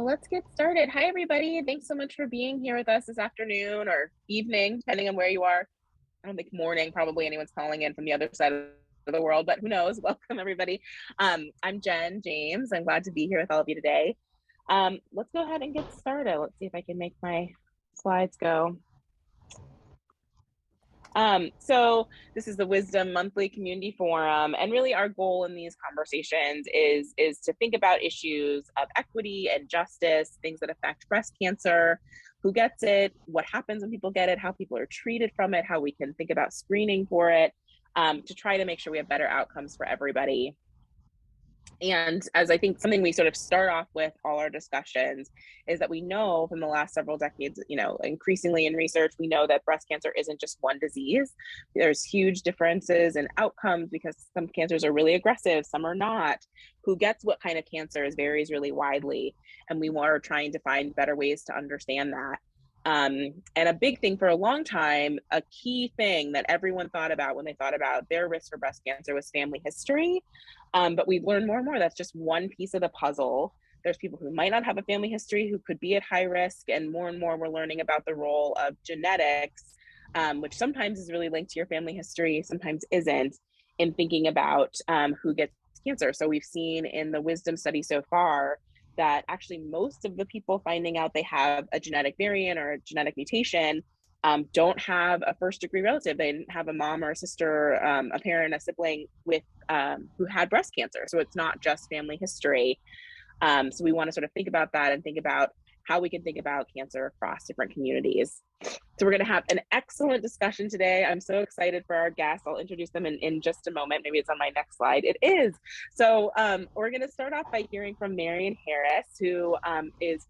Let's get started. Hi, everybody. Thanks so much for being here with us this afternoon or evening, depending on where you are. I don't think morning, probably anyone's calling in from the other side of the world, but who knows? Welcome, everybody. I'm Jen James. I'm glad to be here with all of you today. Let's go ahead and get started. Let's see if I can make my slides go. So this is the Wisdom Monthly Community Forum, and really our goal in these conversations is to think about issues of equity and justice, things that affect breast cancer, who gets it, what happens when people get it, how people are treated from it, how we can think about screening for it, to try to make sure we have better outcomes for everybody. And as I think something we sort of start off with all our discussions is that we know from the last several decades, increasingly in research, we know that breast cancer isn't just one disease. There's huge differences in outcomes because some cancers are really aggressive, some are not. Who gets what kind of cancers varies really widely. And we are trying to find better ways to understand that. And a big thing for a long time, a key thing that everyone thought about when they thought about their risk for breast cancer was family history. But we've learned more and more that's just one piece of the puzzle. There's people who might not have a family history who could be at high risk, and more we're learning about the role of genetics, which sometimes is really linked to your family history, sometimes isn't, in thinking about who gets cancer. So we've seen in the Wisdom study so far that actually most of the people finding out they have a genetic variant or a genetic mutation don't have a first-degree relative. They didn't have a mom or a sister, a parent, a sibling with who had breast cancer. So it's not just family history. So we want to sort of think about that and think about how we can think about cancer across different communities. So we're going to have an excellent discussion today. I'm so excited for our guests. I'll introduce them in just a moment. Maybe it's on my next slide. It is. So we're going to start off by hearing from Marion Harris, who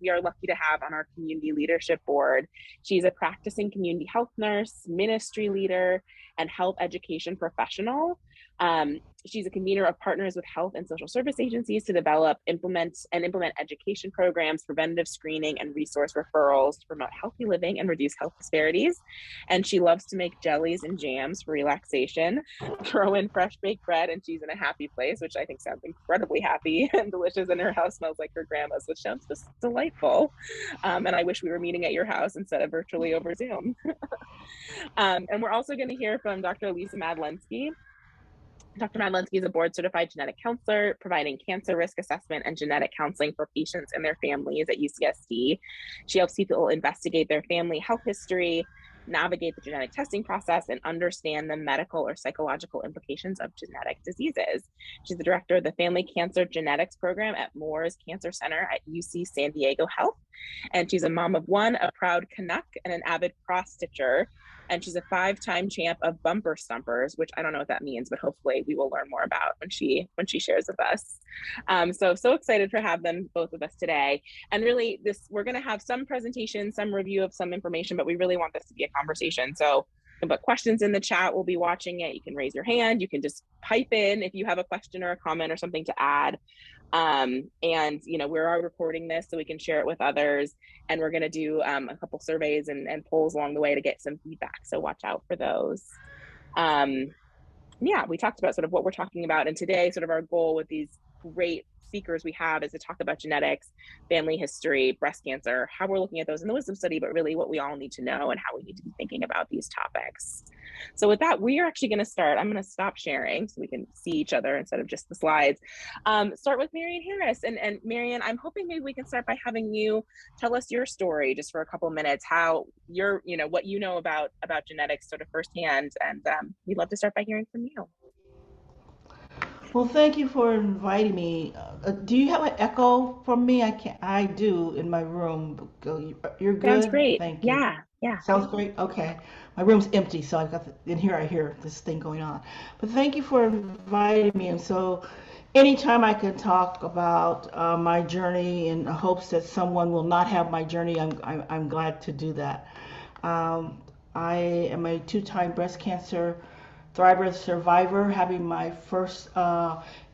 we are lucky to have on our community leadership board. She's a practicing community health nurse, ministry leader, and health education professional. She's a convener of partners with health and social service agencies to develop, implement education programs, preventative screening, and resource referrals to promote healthy living and reduce health disparities. And she loves to make jellies and jams for relaxation, throw in fresh baked bread, and she's in a happy place, which I think sounds incredibly happy and delicious. And her house smells like her grandma's, which sounds just delightful. And I wish we were meeting at your house instead of virtually over Zoom. And we're also going to hear from Dr. Lisa Madlesnky. Dr. Madlesnky is a board-certified genetic counselor, providing cancer risk assessment and genetic counseling for patients and their families at UCSD. She helps people investigate their family health history, navigate the genetic testing process, and understand the medical or psychological implications of genetic diseases. She's the director of the Family Cancer Genetics Program at Moores Cancer Center at UC San Diego Health. And she's a mom of one, a proud Canuck, and an avid cross-stitcher. And she's a 5-time champ of bumper stumpers, which I don't know what that means, but hopefully we will learn more about when she shares with us. So excited to have them both with us today. And really we're going to have some presentation, some review of some information, but we really want this to be a conversation. So you can put questions in the chat. We'll be watching it. You can raise your hand. You can just pipe in if you have a question or a comment or something to add. And we are recording this so we can share it with others, and we're going to do a couple surveys and polls along the way to get some feedback, so watch out for those. We talked about sort of what we're talking about, and today sort of our goal with these great speakers we have is to talk about genetics, family history, breast cancer, how we're looking at those in the Wisdom study, but really what we all need to know and how we need to be thinking about these topics. So with that, we are actually going to start. I'm going to stop sharing so we can see each other instead of just the slides. Start with Marion Harris. And Marion, I'm hoping maybe we can start by having you tell us your story just for a couple minutes, how what you know about genetics sort of firsthand. And we'd love to start by hearing from you. Well, thank you for inviting me. Do you have an echo from me? I do in my room. You're good? Sounds great. Thank you. Yeah. Sounds great? Okay. My room's empty, so in here I hear this thing going on. But thank you for inviting me. And so anytime I can talk about my journey in hopes that someone will not have my journey, I'm glad to do that. I am a 2-time breast cancer thriver survivor, having my first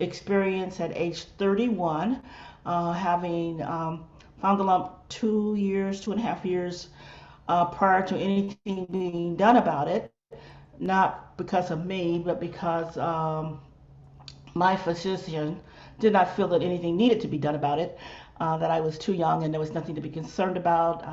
experience at age 31, having found the lump 2.5 years prior to anything being done about it, not because of me, but because my physician did not feel that anything needed to be done about it. that I was too young and there was nothing to be concerned about.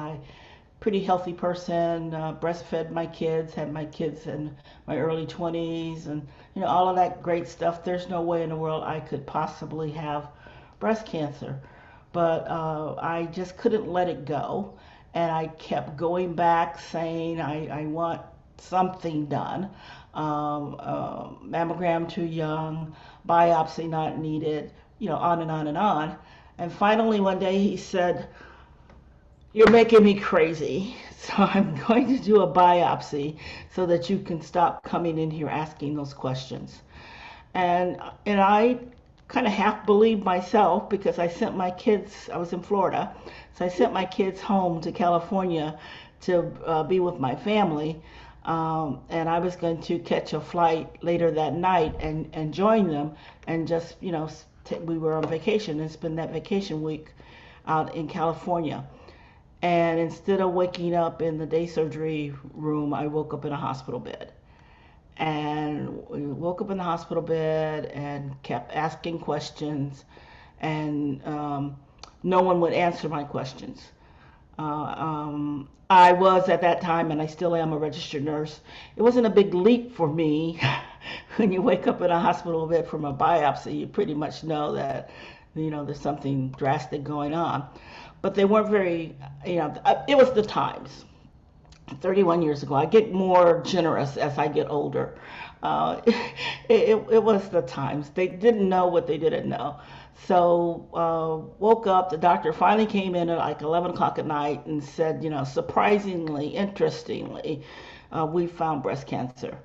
Pretty healthy person, breastfed my kids, had my kids in my early 20s, and all of that great stuff. There's no way in the world I could possibly have breast cancer, but I just couldn't let it go, and I kept going back saying I want something done. Mammogram too young, biopsy not needed, on and on and on. And finally one day he said, "You're making me crazy, so I'm going to do a biopsy so that you can stop coming in here asking those questions." And I kind of half believed myself, because I sent my kids, I was in Florida, so I sent my kids home to California to be with my family. And I was going to catch a flight later that night and join them, and just, we were on vacation and spend that vacation week out in California. And instead of waking up in the day surgery room, I woke up in a hospital bed. And we woke up in the hospital bed and kept asking questions, and no one would answer my questions. I was at that time, and I still am, a registered nurse. It wasn't a big leap for me. When you wake up in a hospital bed from a biopsy, you pretty much know that there's something drastic going on. But they weren't very, it was the times. 31 years ago. I get more generous as I get older. It was the times. They didn't know what they didn't know. So woke up, the doctor finally came in at like 11 o'clock at night and said, surprisingly, interestingly, we found breast cancer.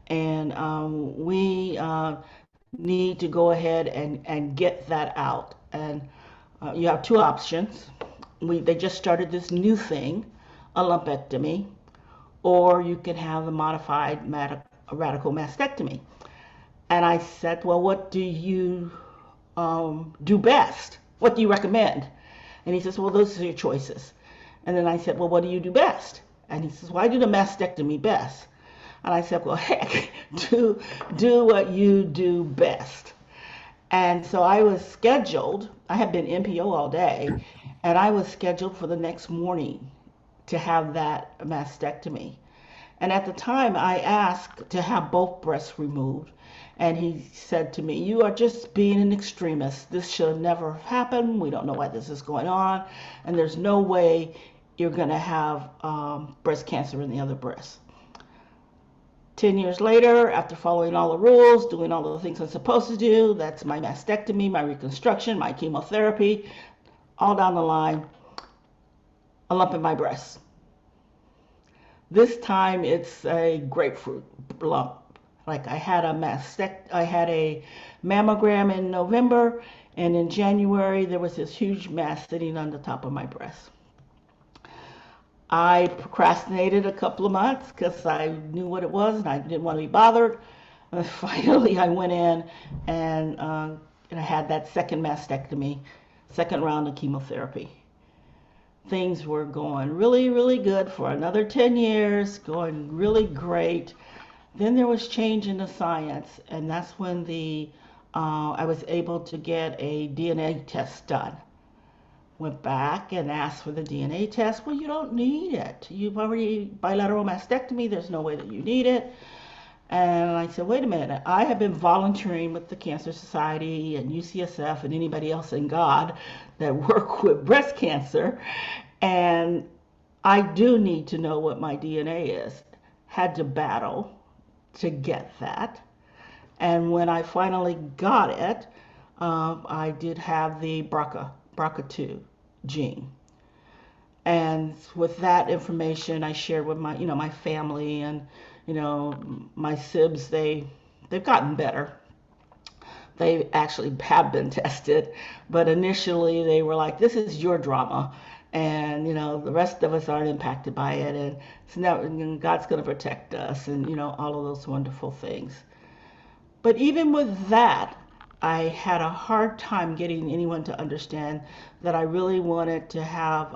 And we need to go ahead and get that out. And you have two options. They just started this new thing, a lumpectomy, or you can have a modified radical mastectomy. And I said, well, what do you do best? What do you recommend? And he says, well, those are your choices. And then I said, well, what do you do best? And he says, well, I do the mastectomy best. And I said, well, heck, do what you do best. And so I was scheduled, I had been NPO all day, and I was scheduled for the next morning to have that mastectomy. And at the time, I asked to have both breasts removed. And he said to me, "You are just being an extremist. This should have never happened. We don't know why this is going on. And there's no way you're going to have breast cancer in the other breast." 10 years later, after following all the rules, doing all the things I'm supposed to do, that's my mastectomy, my reconstruction, my chemotherapy, all down the line, a lump in my breast. This time it's a grapefruit lump. Like I had a mammogram in November, and in January there was this huge mass sitting on the top of my breast. I procrastinated a couple of months because I knew what it was and I didn't want to be bothered. And finally I went in and I had that second mastectomy, second round of chemotherapy. Things were going really, really good for another 10 years, going really great. Then there was change in the science, and that's when I was able to get a DNA test done. Went back and asked for the DNA test. Well, you don't need it. You've already bilateral mastectomy. There's no way that you need it. And I said, wait a minute. I have been volunteering with the Cancer Society and UCSF and anybody else in God that work with breast cancer, and I do need to know what my DNA is. Had to battle to get that. And when I finally got it, I did have the BRCA2 gene. And with that information, I shared with my family and, my sibs. They've gotten better. They actually have been tested, but initially they were like, "This is your drama, and the rest of us aren't impacted by it, and it's never, God's going to protect us," and all of those wonderful things. But even with that, I had a hard time getting anyone to understand that I really wanted to have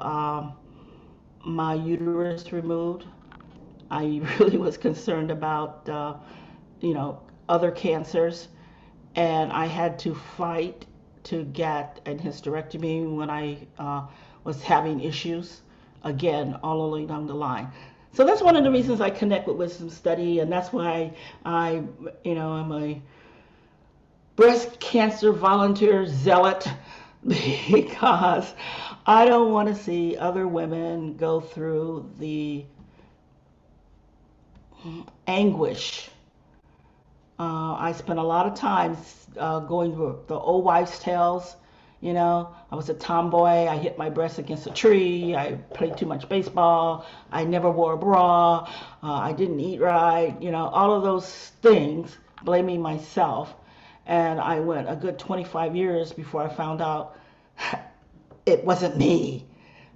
my uterus removed. I really was concerned about other cancers, and I had to fight to get a hysterectomy when I was having issues, again, all along the line. So that's one of the reasons I connect with wisdom study, and that's why I'm a breast cancer volunteer zealot, because I don't want to see other women go through the anguish. I spent a lot of time going through the old wives' tales. I was a tomboy. I hit my breast against a tree. I played too much baseball. I never wore a bra. I didn't eat right. All of those things, blaming myself. And I went a good 25 years before I found out it wasn't me,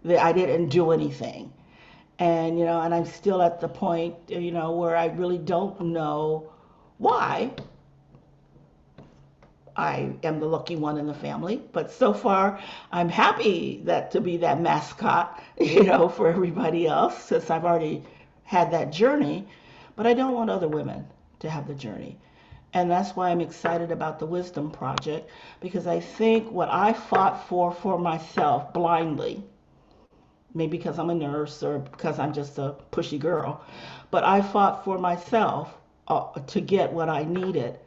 that I didn't do anything. And I'm still at the point, where I really don't know why I am the lucky one in the family. But so far, I'm happy to be that mascot, for everybody else, since I've already had that journey. But I don't want other women to have the journey. And that's why I'm excited about the Wisdom Project, because I think what I fought for myself blindly, maybe because I'm a nurse or because I'm just a pushy girl, but I fought for myself to get what I needed.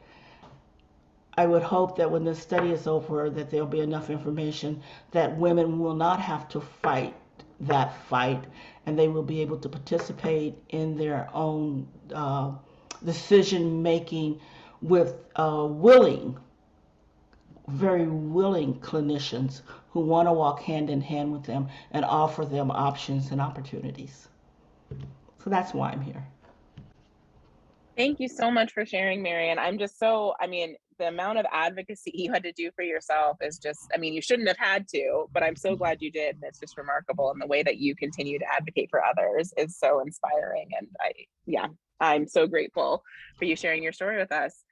I would hope that when this study is over, that there'll be enough information that women will not have to fight that fight, and they will be able to participate in their own decision making with very willing clinicians who want to walk hand in hand with them and offer them options and opportunities. So that's why I'm here. Thank you so much for sharing, Marion. The amount of advocacy you had to do for yourself is just, you shouldn't have had to, but I'm so glad you did. And it's just remarkable. And the way that you continue to advocate for others is so inspiring. And I'm so grateful for you sharing your story with us.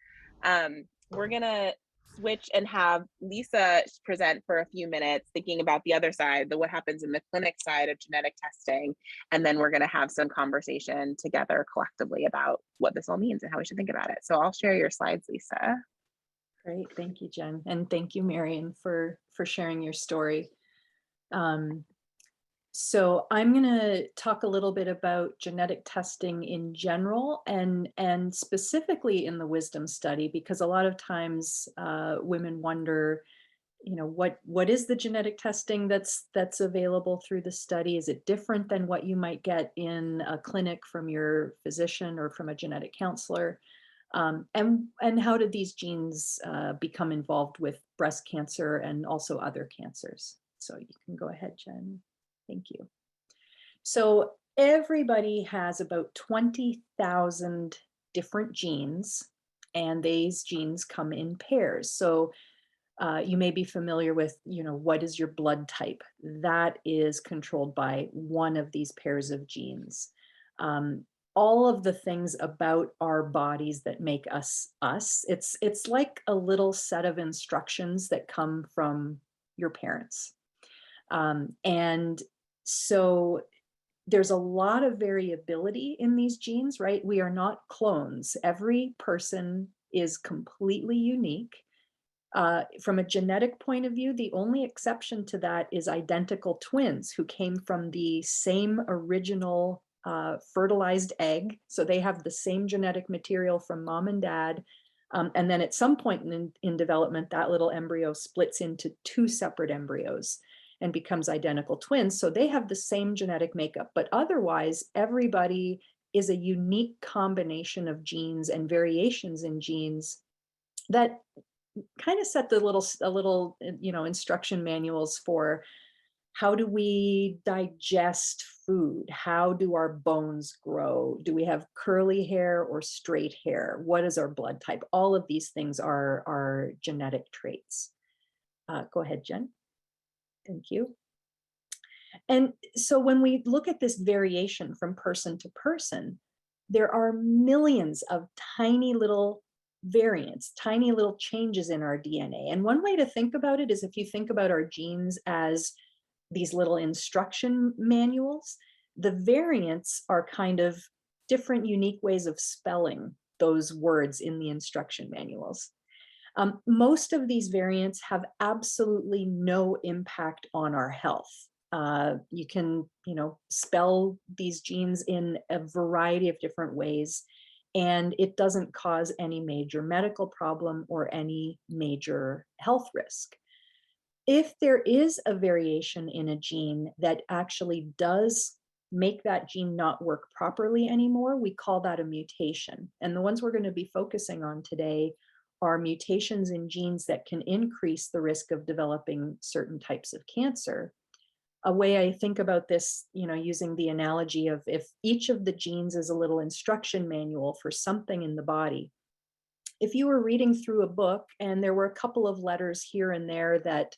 We're going to switch and have Lisa present for a few minutes, thinking about the other side, the what happens in the clinic side of genetic testing. And then we're going to have some conversation together collectively about what this all means and how we should think about it. So I'll share your slides, Lisa. Great. Thank you, Jen. And thank you, Marion, for sharing your story. So I'm going to talk a little bit about genetic testing in general and specifically in the wisdom study, because a lot of times women wonder, what is the genetic testing that's available through the study? Is it different than what you might get in a clinic from your physician or from a genetic counselor? And how did these genes become involved with breast cancer and also other cancers? So you can go ahead, Jen. Thank you. So everybody has about 20,000 different genes, and these genes come in pairs. So you may be familiar with, what is your blood type? That is controlled by one of these pairs of genes. All of the things about our bodies that make us us, it's like a little set of instructions that come from your parents. And so there's a lot of variability in these genes, right? We are not clones. Every person is completely unique. From a genetic point of view, the only exception to that is identical twins who came from the same original fertilized egg. So they have the same genetic material from mom and dad. And then at some point in development, that little embryo splits into two separate embryos and becomes identical twins. So they have the same genetic makeup, but otherwise everybody is a unique combination of genes and variations in genes that kind of set the little instruction manuals for how do we digest food? How do our bones grow? Do we have curly hair or straight hair? What is our blood type? All of these things are genetic traits. Go ahead, Jen. Thank you. And so when we look at this variation from person to person, there are millions of tiny little variants, tiny little changes in our DNA. And one way to think about it is if you think about our genes as these little instruction manuals, the variants are kind of different, unique ways of spelling those words in the instruction manuals. Most of these variants have absolutely no impact on our health. You can, spell these genes in a variety of different ways, and it doesn't cause any major medical problem or any major health risk. If there is a variation in a gene that actually does make that gene not work properly anymore, we call that a mutation. And the ones we're going to be focusing on today are mutations in genes that can increase the risk of developing certain types of cancer. A way I think about this, using the analogy of if each of the genes is a little instruction manual for something in the body. If you were reading through a book and there were a couple of letters here and there that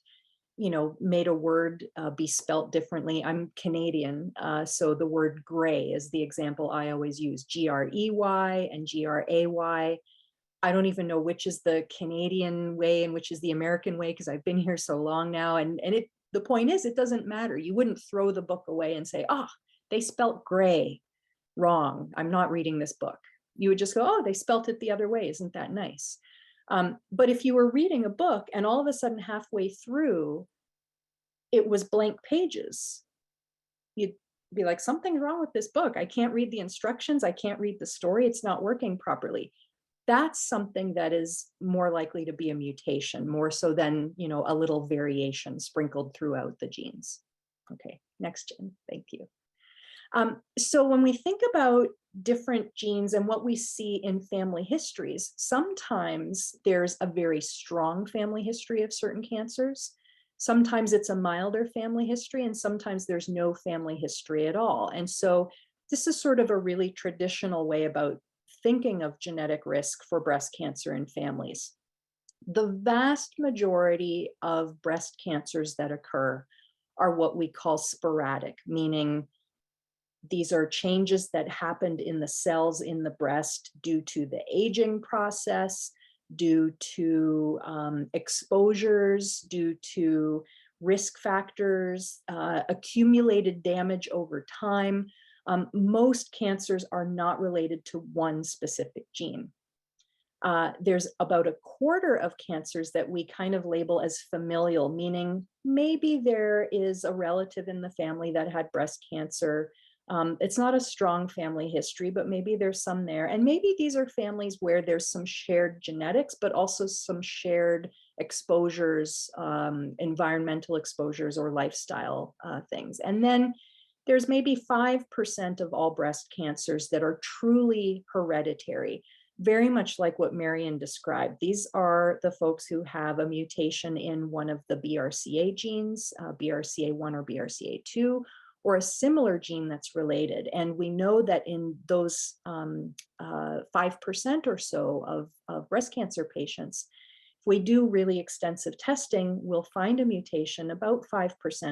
made a word be spelt differently. I'm Canadian, so the word gray is the example I always use, Grey and Gray. I don't even know which is the Canadian way and which is the American way because I've been here so long now. And the point is, it doesn't matter. You wouldn't throw the book away and say, they spelt gray wrong. I'm not reading this book. You would just go, oh, they spelt it the other way. Isn't that nice? But if you were reading a book and all of a sudden halfway through, it was blank pages, you'd be like, something's wrong with this book. I can't read the instructions. I can't read the story. It's not working properly. That's something that is more likely to be a mutation, more so than, a little variation sprinkled throughout the genes. Okay, next, Jen, thank you. So when we think about different genes and what we see in family histories, sometimes there's a very strong family history of certain cancers. Sometimes it's a milder family history, and sometimes there's no family history at all. And so this is sort of a really traditional way about thinking of genetic risk for breast cancer in families. The vast majority of breast cancers that occur are what we call sporadic, meaning these are changes that happened in the cells in the breast due to the aging process, due to exposures, due to risk factors, accumulated damage over time. Most cancers are not related to one specific gene. There's about a quarter of cancers that we kind of label as familial, meaning maybe there is a relative in the family that had breast cancer. It's not a strong family history, but maybe there's some there. And maybe these are families where there's some shared genetics, but also some shared exposures, environmental exposures or lifestyle things. And then there's maybe 5% of all breast cancers that are truly hereditary, very much like what Marion described. These are the folks who have a mutation in one of the BRCA genes, BRCA1 or BRCA2, or a similar gene that's related. And we know that in those 5% or so of breast cancer patients, if we do really extensive testing, we'll find a mutation about 5%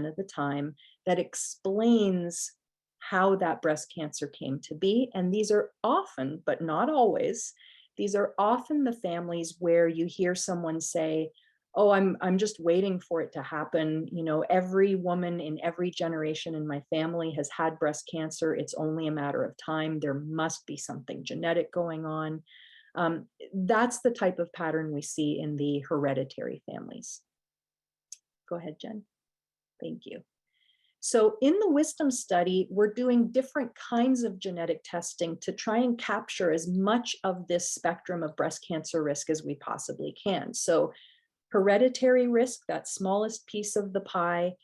of the time that explains how that breast cancer came to be. And these are often, but not always, these are often the families where you hear someone say, oh, I'm just waiting for it to happen. Every woman in every generation in my family has had breast cancer. It's only a matter of time. There must be something genetic going on. That's the type of pattern we see in the hereditary families. Go ahead, Jen. Thank you. So in the Wisdom study, we're doing different kinds of genetic testing to try and capture as much of this spectrum of breast cancer risk as we possibly can. So hereditary risk, that smallest piece of the pie,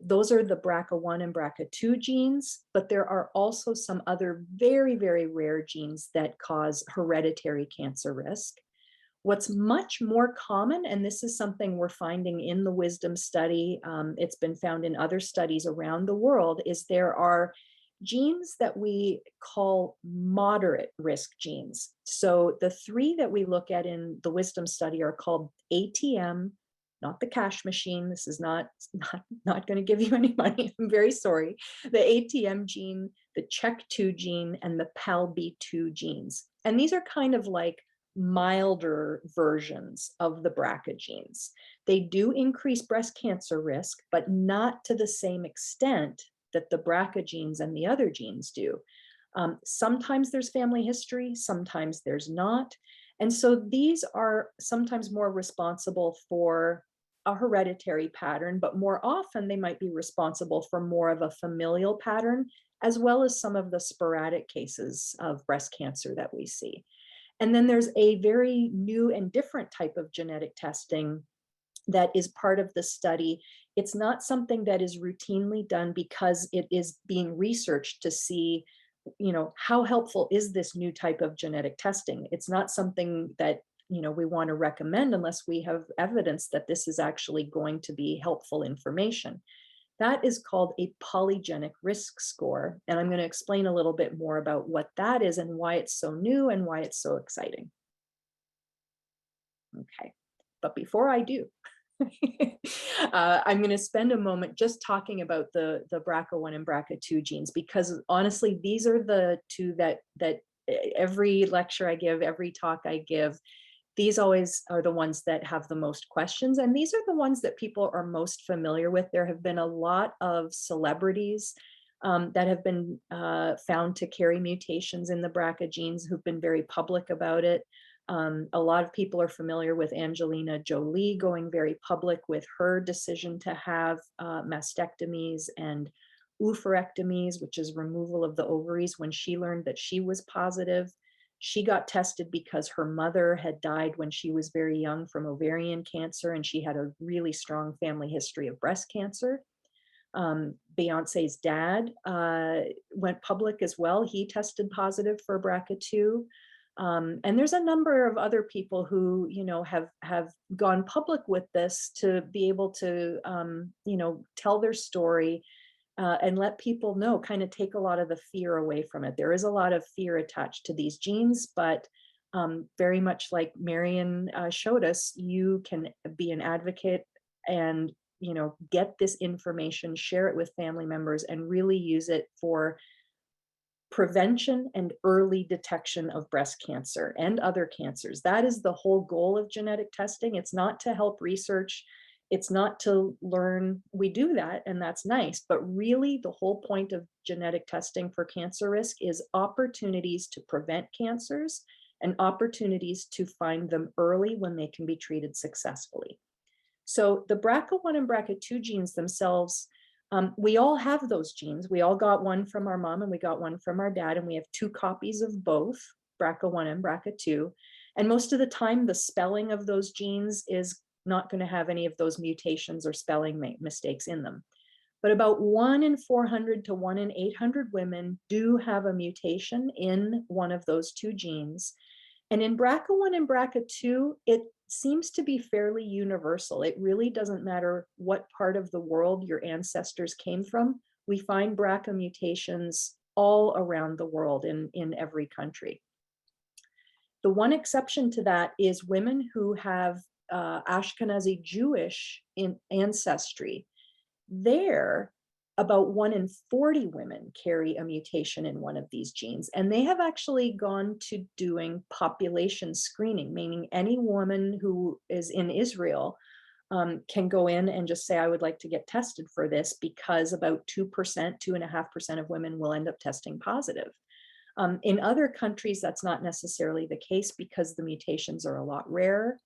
those are the BRCA1 and BRCA2 genes, but there are also some other very, very rare genes that cause hereditary cancer risk. What's much more common, and this is something we're finding in the Wisdom study, it's been found in other studies around the world, is there are genes that we call moderate risk genes. So the three that we look at in the Wisdom study are called ATM, not the cash machine. This is not going to give you any money. I'm very sorry. The ATM gene, the CHEK2 gene, and the PALB2 genes. And these are kind of like milder versions of the BRCA genes. They do increase breast cancer risk, but not to the same extent that the BRCA genes and the other genes do. Sometimes there's family history, sometimes there's not. And so these are sometimes more responsible for a hereditary pattern, but more often they might be responsible for more of a familial pattern, as well as some of the sporadic cases of breast cancer that we see. And then there's a very new and different type of genetic testing that is part of the study. It's not something that is routinely done because it is being researched to see, how helpful is this new type of genetic testing. It's not something that we want to recommend unless we have evidence that this is actually going to be helpful information. That is called a polygenic risk score. And I'm going to explain a little bit more about what that is and why it's so new and why it's so exciting. Okay, but before I do, I'm going to spend a moment just talking about the BRCA1 and BRCA2 genes, because honestly, these are the two that every lecture I give, every talk I give, these always are the ones that have the most questions. And these are the ones that people are most familiar with. There have been a lot of celebrities that have been found to carry mutations in the BRCA genes who've been very public about it. A lot of people are familiar with Angelina Jolie going very public with her decision to have mastectomies and oophorectomies, which is removal of the ovaries, when she learned that she was positive. She got tested because her mother had died when she was very young from ovarian cancer, and she had a really strong family history of breast cancer. Beyonce's dad went public as well. He tested positive for BRCA2. And there's a number of other people who, have gone public with this to be able to, tell their story and let people know, kind of take a lot of the fear away from it. There is a lot of fear attached to these genes, but very much like Marion showed us, you can be an advocate and, get this information, share it with family members, and really use it for prevention and early detection of breast cancer and other cancers. That is the whole goal of genetic testing. It's not to help research. It's not to learn. We do that, and that's nice. But really, the whole point of genetic testing for cancer risk is opportunities to prevent cancers and opportunities to find them early when they can be treated successfully. So the BRCA1 and BRCA2 genes themselves, we all have those genes. We all got one from our mom and we got one from our dad, and we have 2 copies of both, BRCA1 and BRCA2. And most of the time, the spelling of those genes is not going to have any of those mutations or spelling mistakes in them. But about 1 in 400 to 1 in 800 women do have a mutation in one of those 2 genes. And in BRCA1 and BRCA2, it seems to be fairly universal. It really doesn't matter what part of the world your ancestors came from. We find BRCA mutations all around the world in every country. The one exception to that is women who have Ashkenazi Jewish ancestry. There, about 1 in 40 women carry a mutation in one of these genes. And they have actually gone to doing population screening, meaning any woman who is in Israel can go in and just say, I would like to get tested for this, because about 2%, 2.5% of women will end up testing positive. In other countries, that's not necessarily the case because the mutations are a lot rarer.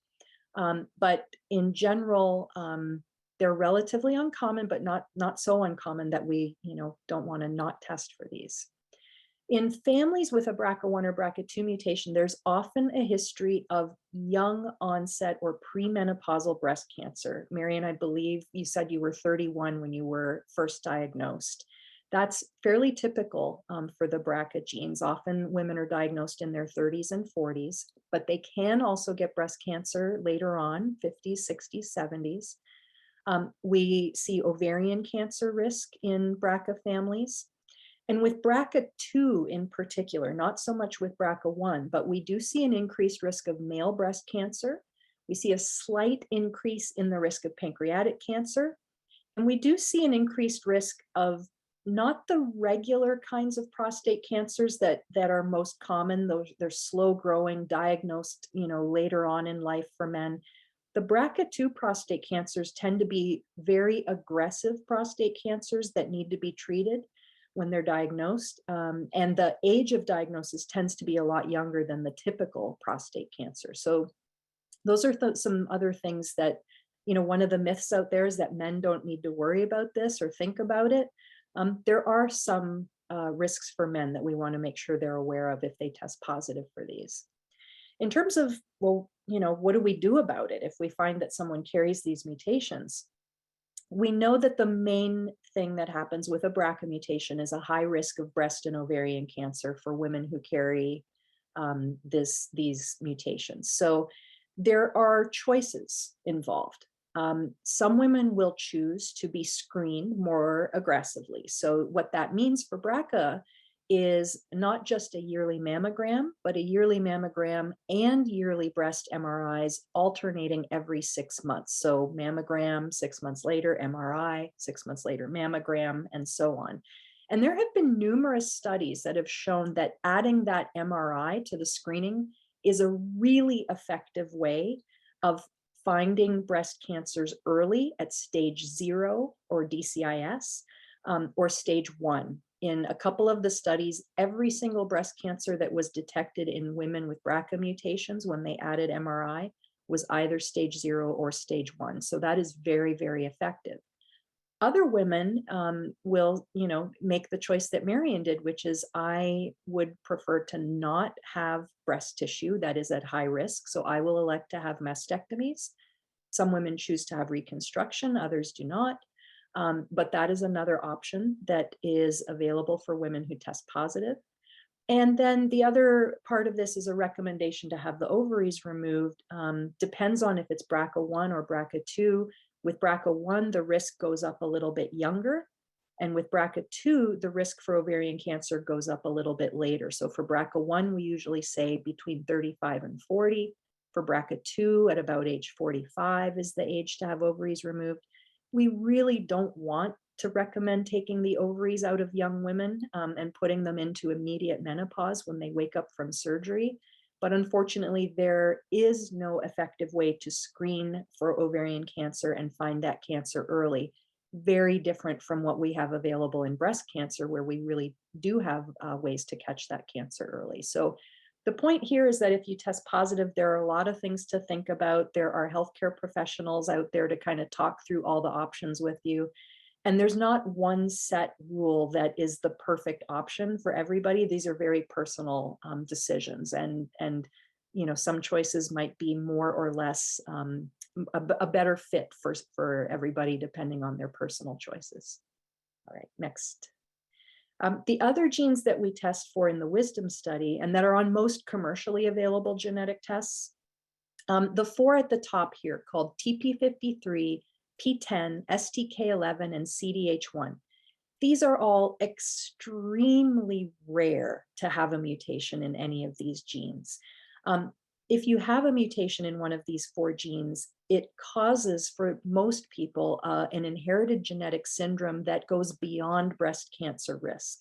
But in general, they're relatively uncommon, but not so uncommon that we, don't want to not test for these. In families with a BRCA1 or BRCA2 mutation, there's often a history of young onset or premenopausal breast cancer. Marion, I believe you said you were 31 when you were first diagnosed. That's fairly typical for the BRCA genes. Often women are diagnosed in their 30s and 40s, but they can also get breast cancer later on, 50s, 60s, 70s. We see ovarian cancer risk in BRCA families. And with BRCA2 in particular, not so much with BRCA1, but we do see an increased risk of male breast cancer. We see a slight increase in the risk of pancreatic cancer. And we do see an increased risk of not the regular kinds of prostate cancers that are most common. They're slow growing, diagnosed, later on in life for men. The BRCA2 prostate cancers tend to be very aggressive prostate cancers that need to be treated. when they're diagnosed. And the age of diagnosis tends to be a lot younger than the typical prostate cancer. So those are some other things that, one of the myths out there is that men don't need to worry about this or think about it. There are some risks for men that we want to make sure they're aware of if they test positive for these. In terms of, well, what do we do about it if we find that someone carries these mutations? We know that the main thing that happens with a BRCA mutation is a high risk of breast and ovarian cancer for women who carry these mutations. So there are choices involved. Some women will choose to be screened more aggressively. So what that means for BRCA is not just a yearly mammogram, but a yearly mammogram and yearly breast MRIs alternating every 6 months. So mammogram, 6 months later, MRI, 6 months later, mammogram, and so on. And there have been numerous studies that have shown that adding that MRI to the screening is a really effective way of finding breast cancers early at stage 0 or DCIS or stage 1. In a couple of the studies, every single breast cancer that was detected in women with BRCA mutations when they added MRI was either stage 0 or stage 1. So that is very, very effective. Other women will, make the choice that Marion did, which is I would prefer to not have breast tissue that is at high risk. So I will elect to have mastectomies. Some women choose to have reconstruction, others do not. But that is another option that is available for women who test positive. And then the other part of this is a recommendation to have the ovaries removed. Depends on if it's BRCA1 or BRCA2. With BRCA1, the risk goes up a little bit younger. And with BRCA2, the risk for ovarian cancer goes up a little bit later. So for BRCA1, we usually say between 35 and 40. For BRCA2, at about age 45 is the age to have ovaries removed. We really don't want to recommend taking the ovaries out of young women and putting them into immediate menopause when they wake up from surgery. But unfortunately, there is no effective way to screen for ovarian cancer and find that cancer early. Very different from what we have available in breast cancer, where we really do have ways to catch that cancer early. So the point here is that if you test positive, there are a lot of things to think about. There are healthcare professionals out there to kind of talk through all the options with you. And there's not one set rule that is the perfect option for everybody. These are very personal decisions. And some choices might be more or less a better fit for everybody, depending on their personal choices. All right, next. The other genes that we test for in the Wisdom study and that are on most commercially available genetic tests, the 4 at the top here called TP53, P10, STK11, and CDH1. These are all extremely rare to have a mutation in any of these genes. If you have a mutation in one of these 4 genes, it causes for most people an inherited genetic syndrome that goes beyond breast cancer risk.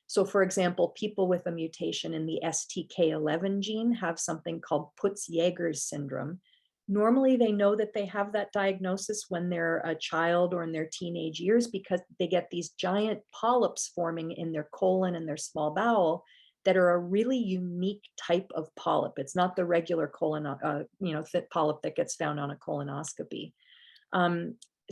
So for example, people with a mutation in the STK11 gene have something called Putz-Jaeger's syndrome. Normally they know that they have that diagnosis when they're a child or in their teenage years because they get these giant polyps forming in their colon and their small bowel that are a really unique type of polyp. It's not the regular colon, thick polyp that gets found on a colonoscopy.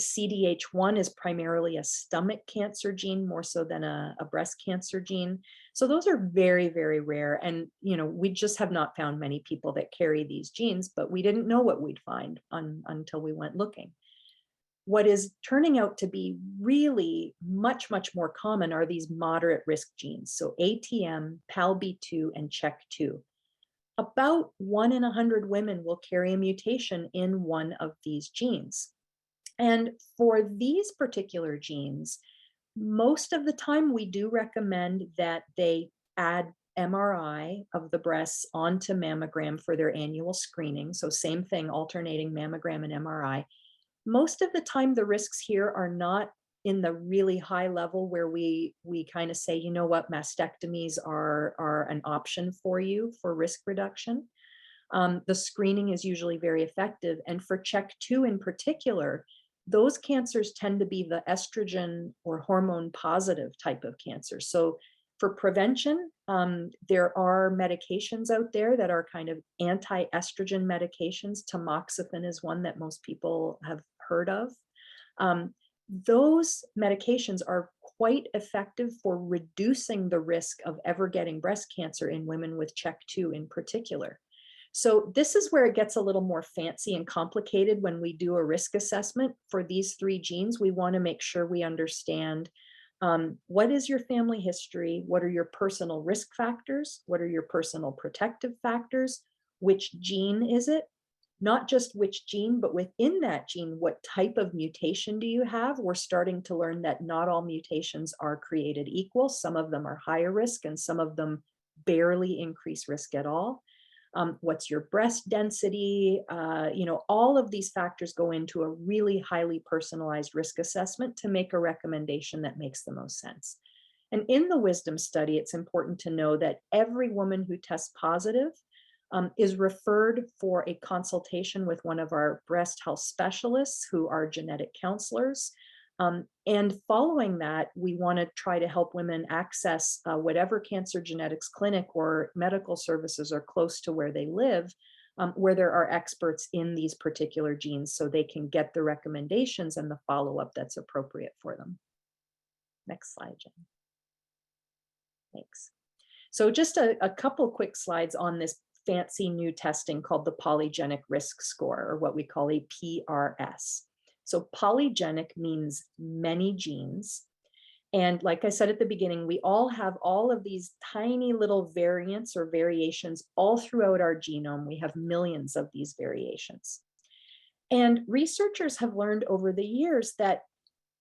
CDH1 is primarily a stomach cancer gene more so than a breast cancer gene. So those are very, very rare. And, we just have not found many people that carry these genes, but we didn't know what we'd find until we went looking. What is turning out to be really much, much more common are these moderate risk genes. So ATM, PALB2, and CHEK2. About 1 in 100 women will carry a mutation in one of these genes. And for these particular genes, most of the time we do recommend that they add MRI of the breasts onto mammogram for their annual screening. So same thing, alternating mammogram and MRI. Most of the time, the risks here are not in the really high level where we kind of say, you know what, mastectomies are an option for you for risk reduction. The screening is usually very effective. And for CHEK2 in particular, those cancers tend to be the estrogen or hormone positive type of cancer. So for prevention, there are medications out there that are kind of anti-estrogen medications. Tamoxifen is one that most people have heard of. Those medications are quite effective for reducing the risk of ever getting breast cancer in women with CHEK2 in particular. So this is where it gets a little more fancy and complicated when we do a risk assessment for these 3 genes. We want to make sure we understand what is your family history, what are your personal risk factors, what are your personal protective factors, which gene is it? Not just which gene, but within that gene, what type of mutation do you have? We're starting to learn that not all mutations are created equal. Some of them are higher risk and some of them barely increase risk at all. What's your breast density? All of these factors go into a really highly personalized risk assessment to make a recommendation that makes the most sense. And in the Wisdom study, it's important to know that every woman who tests positive is referred for a consultation with one of our breast health specialists who are genetic counselors. And following that, we want to try to help women access whatever cancer genetics clinic or medical services are close to where they live, where there are experts in these particular genes so they can get the recommendations and the follow-up that's appropriate for them. Next slide, Jen. Thanks. So just a couple quick slides on this fancy new testing called the Polygenic Risk Score, or what we call a PRS. So polygenic means many genes. And like I said at the beginning, we all have all of these tiny little variants or variations all throughout our genome. We have millions of these variations. And researchers have learned over the years that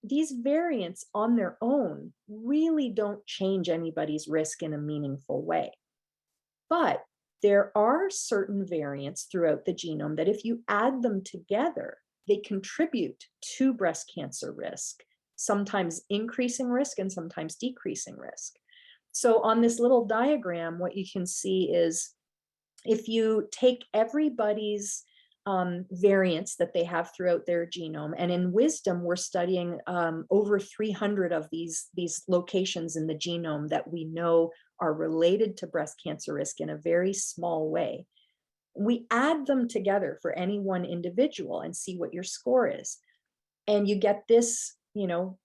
these variants on their own really don't change anybody's risk in a meaningful way. But there are certain variants throughout the genome that if you add them together, they contribute to breast cancer risk, sometimes increasing risk and sometimes decreasing risk. So on this little diagram, what you can see is if you take everybody's variants that they have throughout their genome, and in Wisdom, we're studying over 300 of these locations in the genome that we know are related to breast cancer risk in a very small way. We add them together for any one individual and see what your score is. And you get this,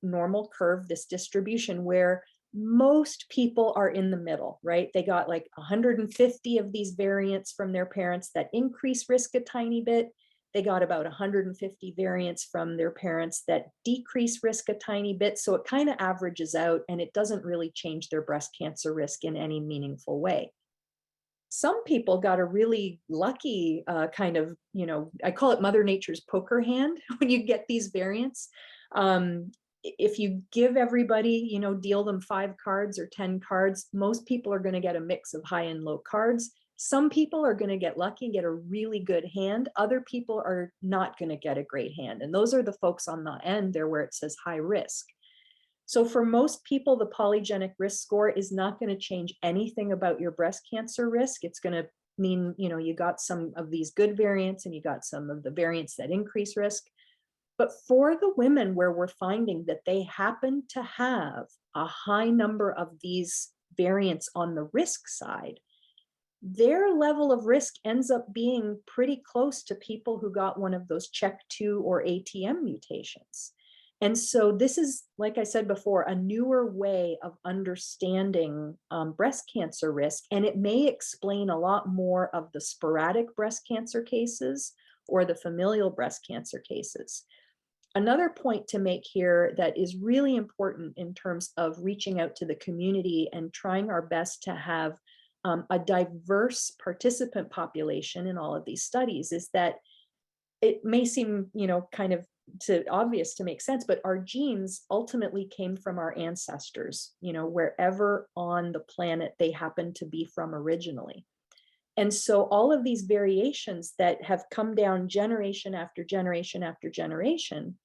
normal curve, this distribution where most people are in the middle, right? They got like 150 of these variants from their parents that increase risk a tiny bit. They got about 150 variants from their parents that decrease risk a tiny bit. So it kind of averages out and it doesn't really change their breast cancer risk in any meaningful way. Some people got a really lucky kind of, I call it Mother Nature's poker hand when you get these variants. If you give everybody, deal them 5 cards or 10 cards, most people are going to get a mix of high and low cards. Some people are going to get lucky and get a really good hand. Other people are not going to get a great hand. And those are the folks on the end there where it says high risk. So for most people, the polygenic risk score is not going to change anything about your breast cancer risk. It's going to mean, you got some of these good variants and you got some of the variants that increase risk. But for the women where we're finding that they happen to have a high number of these variants on the risk side, their level of risk ends up being pretty close to people who got one of those CHEK2 or ATM mutations. And so this is, like I said before, a newer way of understanding breast cancer risk, and it may explain a lot more of the sporadic breast cancer cases or the familial breast cancer cases. Another point to make here that is really important in terms of reaching out to the community and trying our best to have a diverse participant population in all of these studies is that it may seem, kind of obvious to make sense, but our genes ultimately came from our ancestors, wherever on the planet they happen to be from originally. And so all of these variations that have come down generation after generation after generation,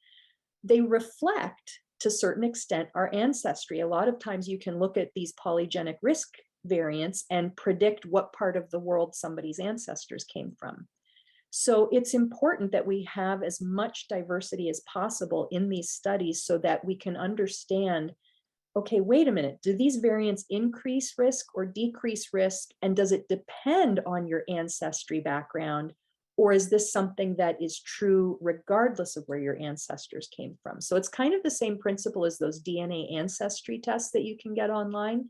they reflect to a certain extent our ancestry. A lot of times you can look at these polygenic risk variants and predict what part of the world somebody's ancestors came from. So it's important that we have as much diversity as possible in these studies so that we can understand, okay, wait a minute, do these variants increase risk or decrease risk? And does it depend on your ancestry background? Or is this something that is true regardless of where your ancestors came from? So it's kind of the same principle as those DNA ancestry tests that you can get online.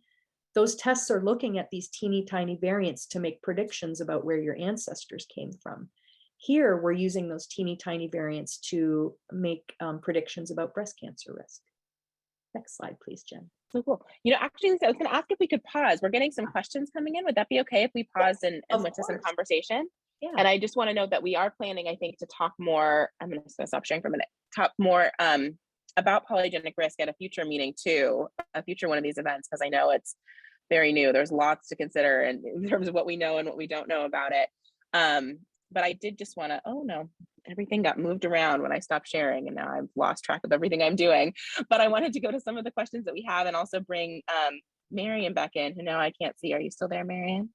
Those tests are looking at these teeny tiny variants to make predictions about where your ancestors came from. Here, we're using those teeny tiny variants to make predictions about breast cancer risk. Next slide, please, Jen. So cool. You know, actually, Lisa, I was going to ask if we could pause. We're getting some questions coming in. Would that be okay if we paused and went to some conversation? Yeah. And I just want to note that we are planning, I think, to talk more. I'm going to stop sharing for a minute. Talk more about polygenic risk at a future meeting too, a future one of these events, because I know it's very new. There's lots to consider in terms of what we know and what we don't know about it. But I did just want to, oh no, everything got moved around when I stopped sharing and now I've lost track of everything I'm doing. But I wanted to go to some of the questions that we have and also bring Marion back in, who now I can't see. Are you still there, Marion?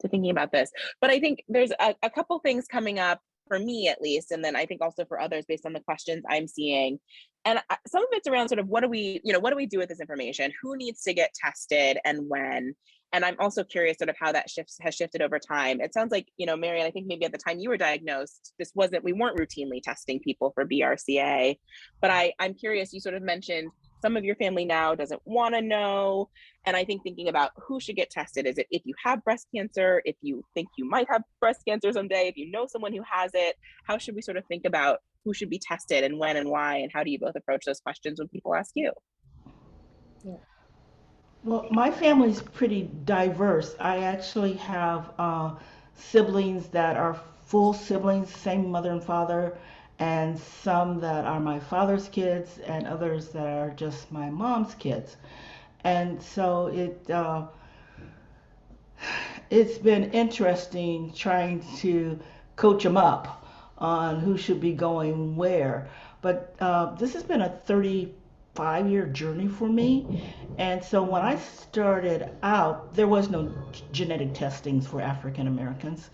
To thinking about this. But I think there's a couple things coming up for me at least, and then I think also for others based on the questions I'm seeing. And some of it's around sort of what do we do with this information? Who needs to get tested and when? And I'm also curious sort of how that has shifted over time. It sounds like, Marion, I think maybe at the time you were diagnosed, we weren't routinely testing people for BRCA, but I'm curious, you sort of mentioned some of your family now doesn't want to know. And I think thinking about who should get tested, is it if you have breast cancer, if you think you might have breast cancer someday, if you know someone who has it, how should we sort of think about who should be tested and when and why, and how do you both approach those questions when people ask you? Yeah. Well, my family's pretty diverse. I actually have siblings that are full siblings, same mother and father, and some that are my father's kids, and others that are just my mom's kids. And so it's been interesting trying to coach them up on who should be going where. But this has been a 35-year journey for me. And so when I started out, there was no genetic testings for African Americans.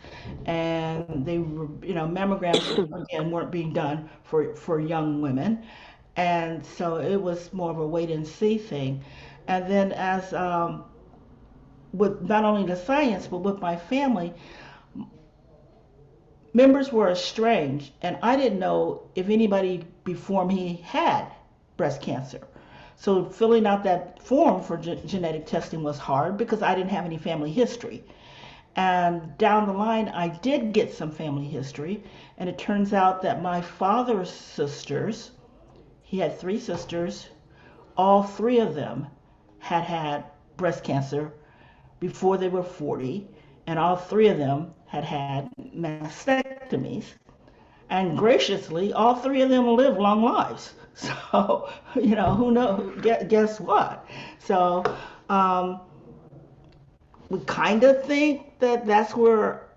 And they were, mammograms, again, weren't being done for young women. And so it was more of a wait and see thing. And then as with not only the science, but with my family, members were estranged, and I didn't know if anybody before me had breast cancer. So filling out that form for genetic testing was hard because I didn't have any family history. And down the line, I did get some family history, and it turns out that my father's sisters, he had 3 sisters, all 3 of them had breast cancer before they were 40, and all 3 of them had mastectomies. And graciously, all 3 of them live long lives. So, who knows? Guess what? So, we kind of think that that's where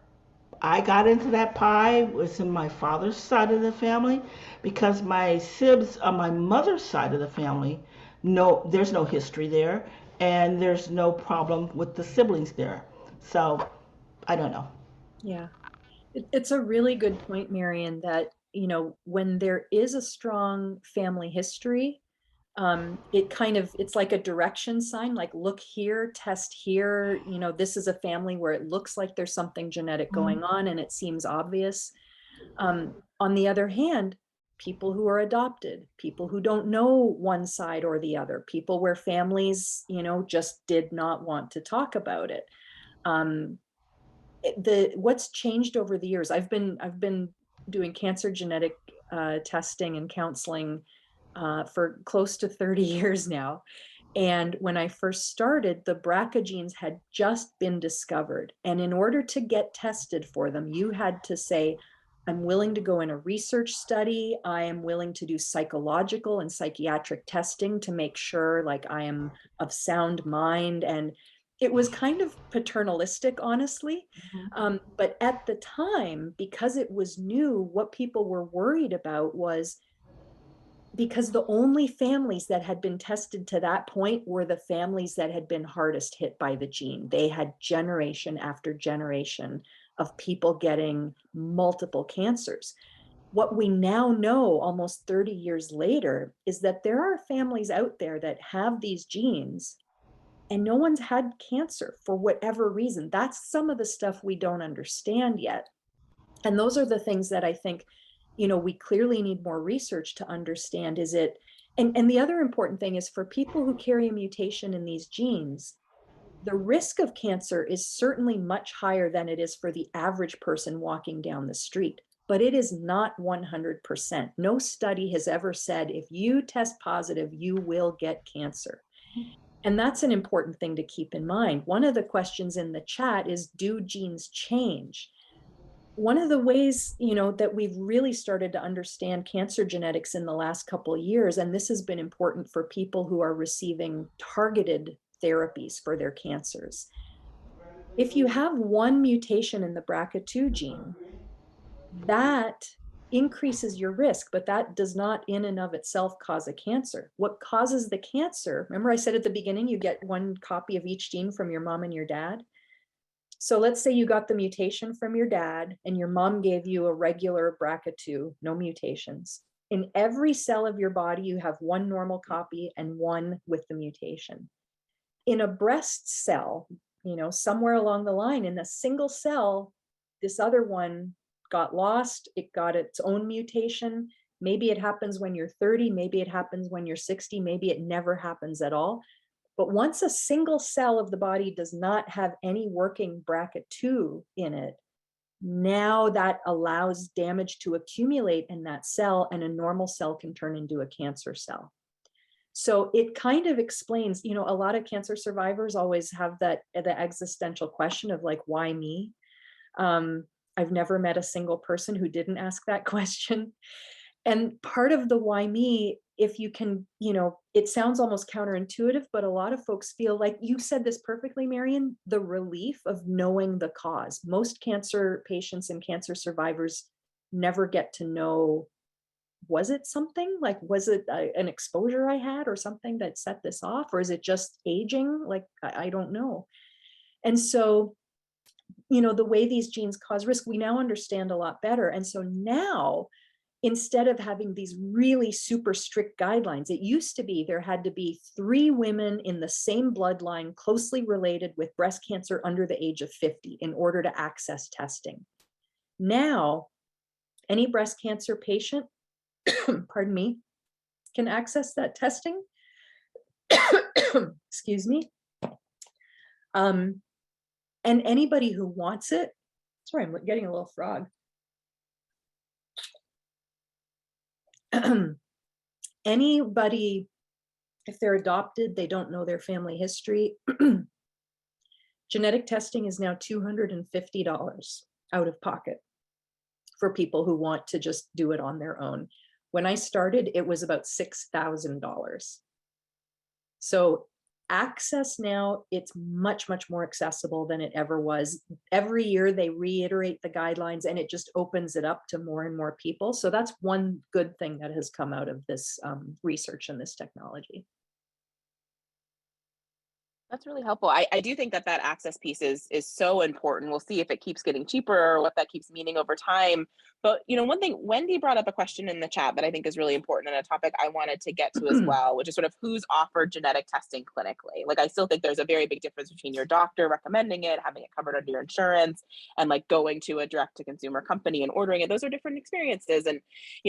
I got into that pie, was in my father's side of the family, because my sibs on my mother's side of the family, no, there's no history there, and there's no problem with the siblings there. So I don't know. Yeah, it's a really good point, Marion, that, when there is a strong family history, it's like a direction sign, like look here, test here, this is a family where it looks like there's something genetic going on and it seems obvious. On the other hand, people who are adopted, people who don't know one side or the other, people where families, just did not want to talk about it. What's changed over the years, I've been doing cancer genetic testing and counseling for close to 30 years now. And when I first started, the Bracha genes had just been discovered. And in order to get tested for them, you had to say, I'm willing to go in a research study. I am willing to do psychological and psychiatric testing to make sure like I am of sound mind. And it was kind of paternalistic, honestly. But at the time, because it was new, what people were worried about was, because the only families that had been tested to that point were the families that had been hardest hit by the gene. They had generation after generation of people getting multiple cancers. What we now know almost 30 years later is that there are families out there that have these genes and no one's had cancer for whatever reason. That's some of the stuff we don't understand yet. And those are the things that I think, we clearly need more research to understand. Is it, and the other important thing is for people who carry a mutation in these genes, the risk of cancer is certainly much higher than it is for the average person walking down the street, but it is not 100%. No study has ever said if you test positive, you will get cancer. And that's an important thing to keep in mind. One of the questions in the chat is, do genes change? One of the ways, that we've really started to understand cancer genetics in the last couple of years, and this has been important for people who are receiving targeted therapies for their cancers. If you have one mutation in the BRCA2 gene, that increases your risk, but that does not in and of itself cause a cancer. What causes the cancer, remember I said at the beginning, you get one copy of each gene from your mom and your dad. So let's say you got the mutation from your dad and your mom gave you a regular BRCA2, no mutations. In every cell of your body, you have one normal copy and one with the mutation. In a breast cell, somewhere along the line in a single cell, this other one got lost, it got its own mutation. Maybe it happens when you're 30, maybe it happens when you're 60, maybe it never happens at all. But once a single cell of the body does not have any working BRCA2 in it, now that allows damage to accumulate in that cell, and a normal cell can turn into a cancer cell. So it kind of explains, a lot of cancer survivors always have the existential question of like, why me? I've never met a single person who didn't ask that question. And part of the why me, if you can, it sounds almost counterintuitive, but a lot of folks feel like, you said this perfectly, Marion, the relief of knowing the cause. Most cancer patients and cancer survivors never get to know, was it something? Like, was it an exposure I had or something that set this off? Or is it just aging? Like, I don't know. And so, the way these genes cause risk, we now understand a lot better. And so now, instead of having these really super strict guidelines, it used to be there had to be 3 women in the same bloodline closely related with breast cancer under the age of 50 in order to access testing. Now, any breast cancer patient, pardon me, can access that testing. Excuse me. And anybody who wants it, sorry, I'm getting a little frog. Anybody, if they're adopted, they don't know their family history. Genetic testing is now $250 out of pocket for people who want to just do it on their own. When I started, it was about $6,000. So access now, it's much, much more accessible than it ever was. Every year they reiterate the guidelines and it just opens it up to more and more people. So that's one good thing that has come out of this research and this technology. That's really helpful. I do think that access piece is so important. We'll see if it keeps getting cheaper or what that keeps meaning over time. But, one thing, Wendy brought up a question in the chat that I think is really important, and a topic I wanted to get to as well, which is sort of who's offered genetic testing clinically. Like, I still think there's a very big difference between your doctor recommending it, having it covered under your insurance, and like going to a direct to consumer company and ordering it. Those are different experiences. And,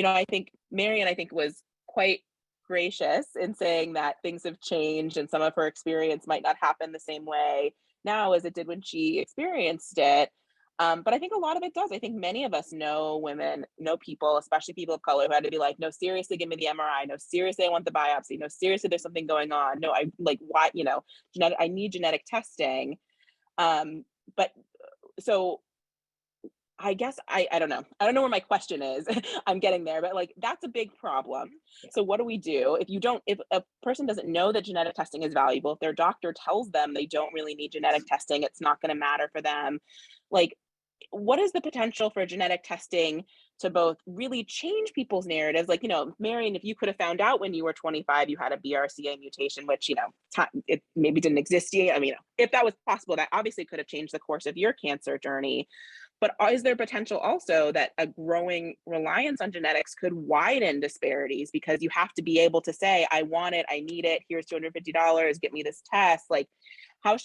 I think Marion, was quite gracious in saying that things have changed and some of her experience might not happen the same way now as it did when she experienced it. But I think a lot of it does. I think many of us know women, know people, especially people of color, who had to be like, no, seriously, give me the MRI. No, seriously, I want the biopsy. No, seriously, there's something going on. No, I like, why, I need genetic testing. But so I guess I don't know. I don't know where my question is. I'm getting there, but like, that's a big problem. Yeah. So what do we do if a person doesn't know that genetic testing is valuable, if their doctor tells them they don't really need genetic testing, it's not going to matter for them. Like, what is the potential for genetic testing to both really change people's narratives? Like, Marion, if you could have found out when you were 25, you had a BRCA mutation, which, it maybe didn't exist yet. I mean, if that was possible, that obviously could have changed the course of your cancer journey. But is there potential also that a growing reliance on genetics could widen disparities, because you have to be able to say, I want it, I need it, here's $250, get me this test. Like,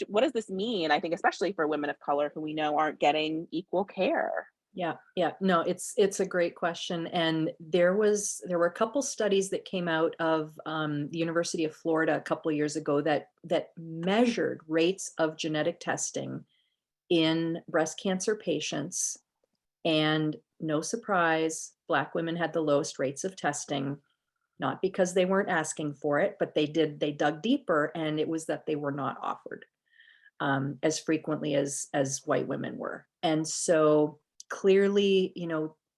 what does this mean? I think especially for women of color who we know aren't getting equal care. Yeah, no, it's a great question. And there were a couple studies that came out of the University of Florida a couple of years ago that measured rates of genetic testing in breast cancer patients. And no surprise, Black women had the lowest rates of testing, not because they weren't asking for it, but they dug deeper, and it was that they were not offered as frequently as white women were. And so clearly,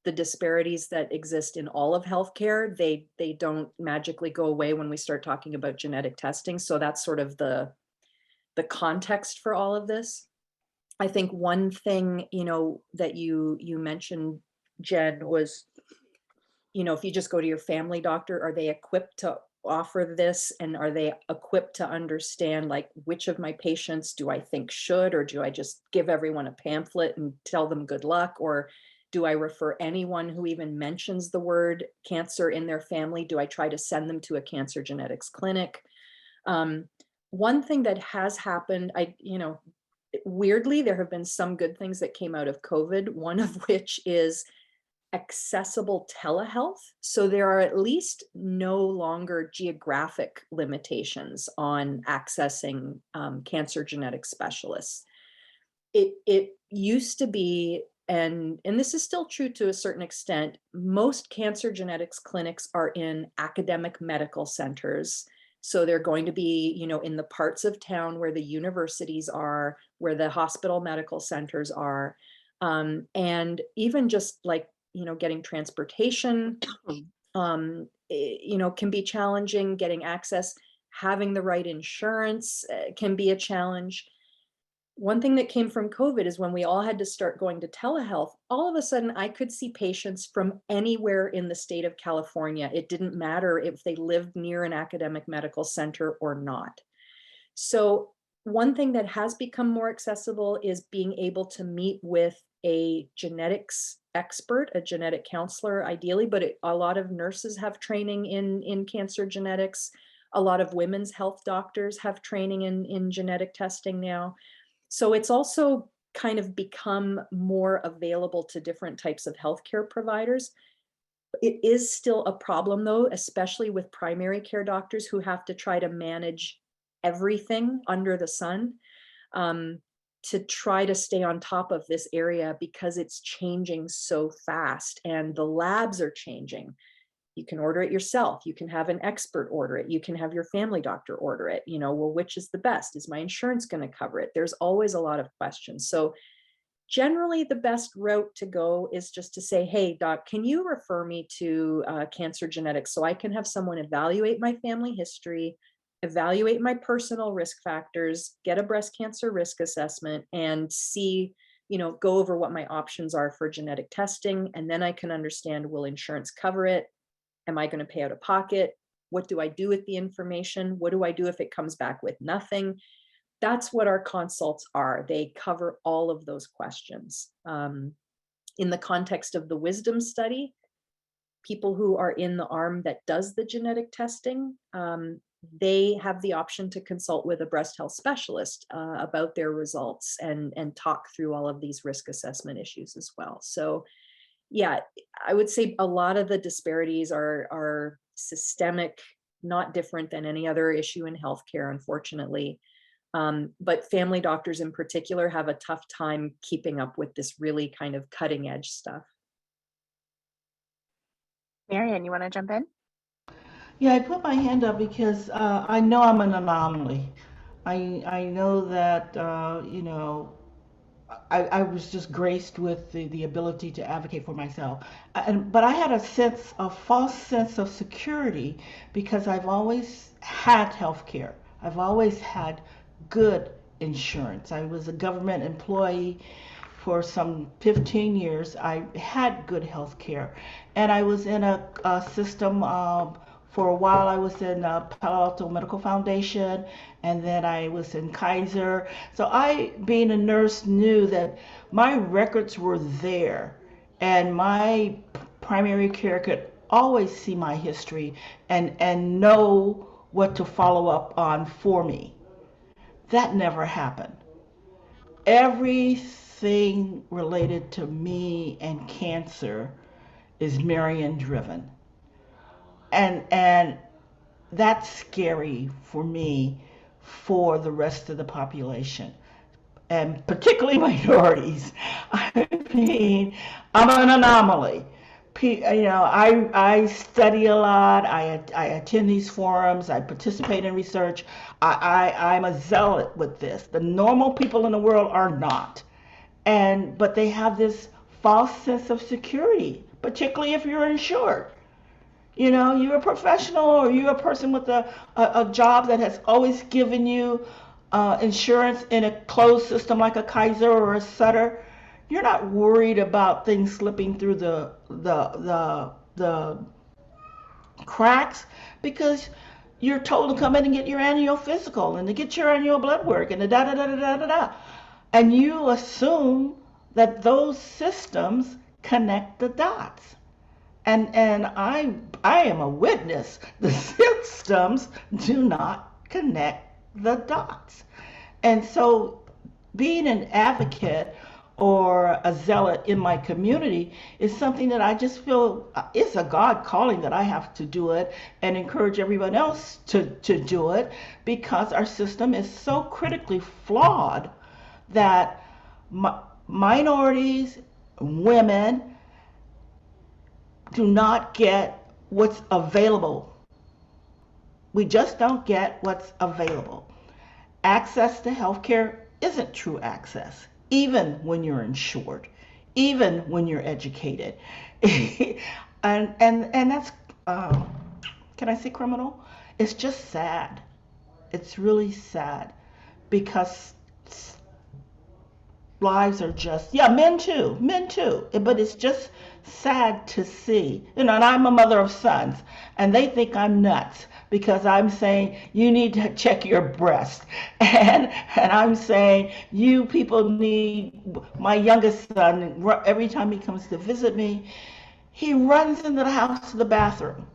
the disparities that exist in all of healthcare, they don't magically go away when we start talking about genetic testing. So that's sort of the context for all of this. I think one thing, that you mentioned, Jen, was, if you just go to your family doctor, are they equipped to offer this? And are they equipped to understand, like, which of my patients do I think should, or do I just give everyone a pamphlet and tell them good luck? Or do I refer anyone who even mentions the word cancer in their family? Do I try to send them to a cancer genetics clinic? One thing that has happened, weirdly, there have been some good things that came out of COVID, one of which is accessible telehealth. So there are at least no longer geographic limitations on accessing cancer genetic specialists. It used to be, and this is still true to a certain extent, most cancer genetics clinics are in academic medical centers. So they're going to be, in the parts of town where the universities are, where the hospital medical centers are. And even just like, getting transportation, can be challenging. Getting access, having the right insurance can be a challenge. One thing that came from COVID is when we all had to start going to telehealth, all of a sudden I could see patients from anywhere in the state of California. It didn't matter if they lived near an academic medical center or not. So one thing that has become more accessible is being able to meet with a genetics expert, a genetic counselor, ideally, but a lot of nurses have training in cancer genetics. A lot of women's health doctors have training in genetic testing now. So it's also kind of become more available to different types of healthcare providers. It is still a problem, though, especially with primary care doctors who have to try to manage everything under the sun, to try to stay on top of this area, because it's changing so fast and the labs are changing. You can order it yourself. You can have an expert order it. You can have your family doctor order it. Well, which is the best? Is my insurance going to cover it? There's always a lot of questions. So generally, the best route to go is just to say, hey, doc, can you refer me to cancer genetics so I can have someone evaluate my family history, evaluate my personal risk factors, get a breast cancer risk assessment, and see, go over what my options are for genetic testing. And then I can understand, will insurance cover it? Am I going to pay out of pocket? What do I do with the information? What do I do if it comes back with nothing? That's what our consults are. They cover all of those questions. In the context of the wisdom study, people who are in the arm that does the genetic testing, they have the option to consult with a breast health specialist about their results and talk through all of these risk assessment issues as well. So yeah, I would say a lot of the disparities are systemic, not different than any other issue in healthcare, unfortunately. But family doctors in particular have a tough time keeping up with this really kind of cutting edge stuff. Marion, you want to jump in? Yeah, I put my hand up because I know I'm an anomaly. I know that I was just graced with the ability to advocate for myself. But I had a false sense of security because I've always had health care. I've always had good insurance. I was a government employee for some 15 years. I had good health care. And I was in a system For a while, I was in Palo Alto Medical Foundation, and then I was in Kaiser. So I, being a nurse, knew that my records were there, and my primary care could always see my history and know what to follow up on for me. That never happened. Everything related to me and cancer is Marion driven. And that's scary for me, for the rest of the population, and particularly minorities. I mean, I'm an anomaly. I study a lot. I attend these forums. I participate in research. I'm a zealot with this. The normal people in the world are not, but they have this false sense of security, particularly if you're insured. You're a professional, or you're a person with a job that has always given you insurance in a closed system like a Kaiser or a Sutter. You're not worried about things slipping through the cracks, because you're told to come in and get your annual physical and to get your annual blood work and the da da da da da da da. And you assume that those systems connect the dots. And I am a witness. The systems do not connect the dots. And so being an advocate or a zealot in my community is something that I just feel it's a God calling, that I have to do it and encourage everyone else to do it, because our system is so critically flawed that minorities, women, do not get what's available. We just don't get what's available. Access to healthcare isn't true access, even when you're insured, even when you're educated. and that's, can I say criminal? It's just sad. It's really sad, because lives are just, yeah, men too, but it's just sad to see. And I'm a mother of sons, and they think I'm nuts because I'm saying you need to check your breast, and I'm saying you people need. My youngest son, every time he comes to visit me, he runs into the house to the bathroom.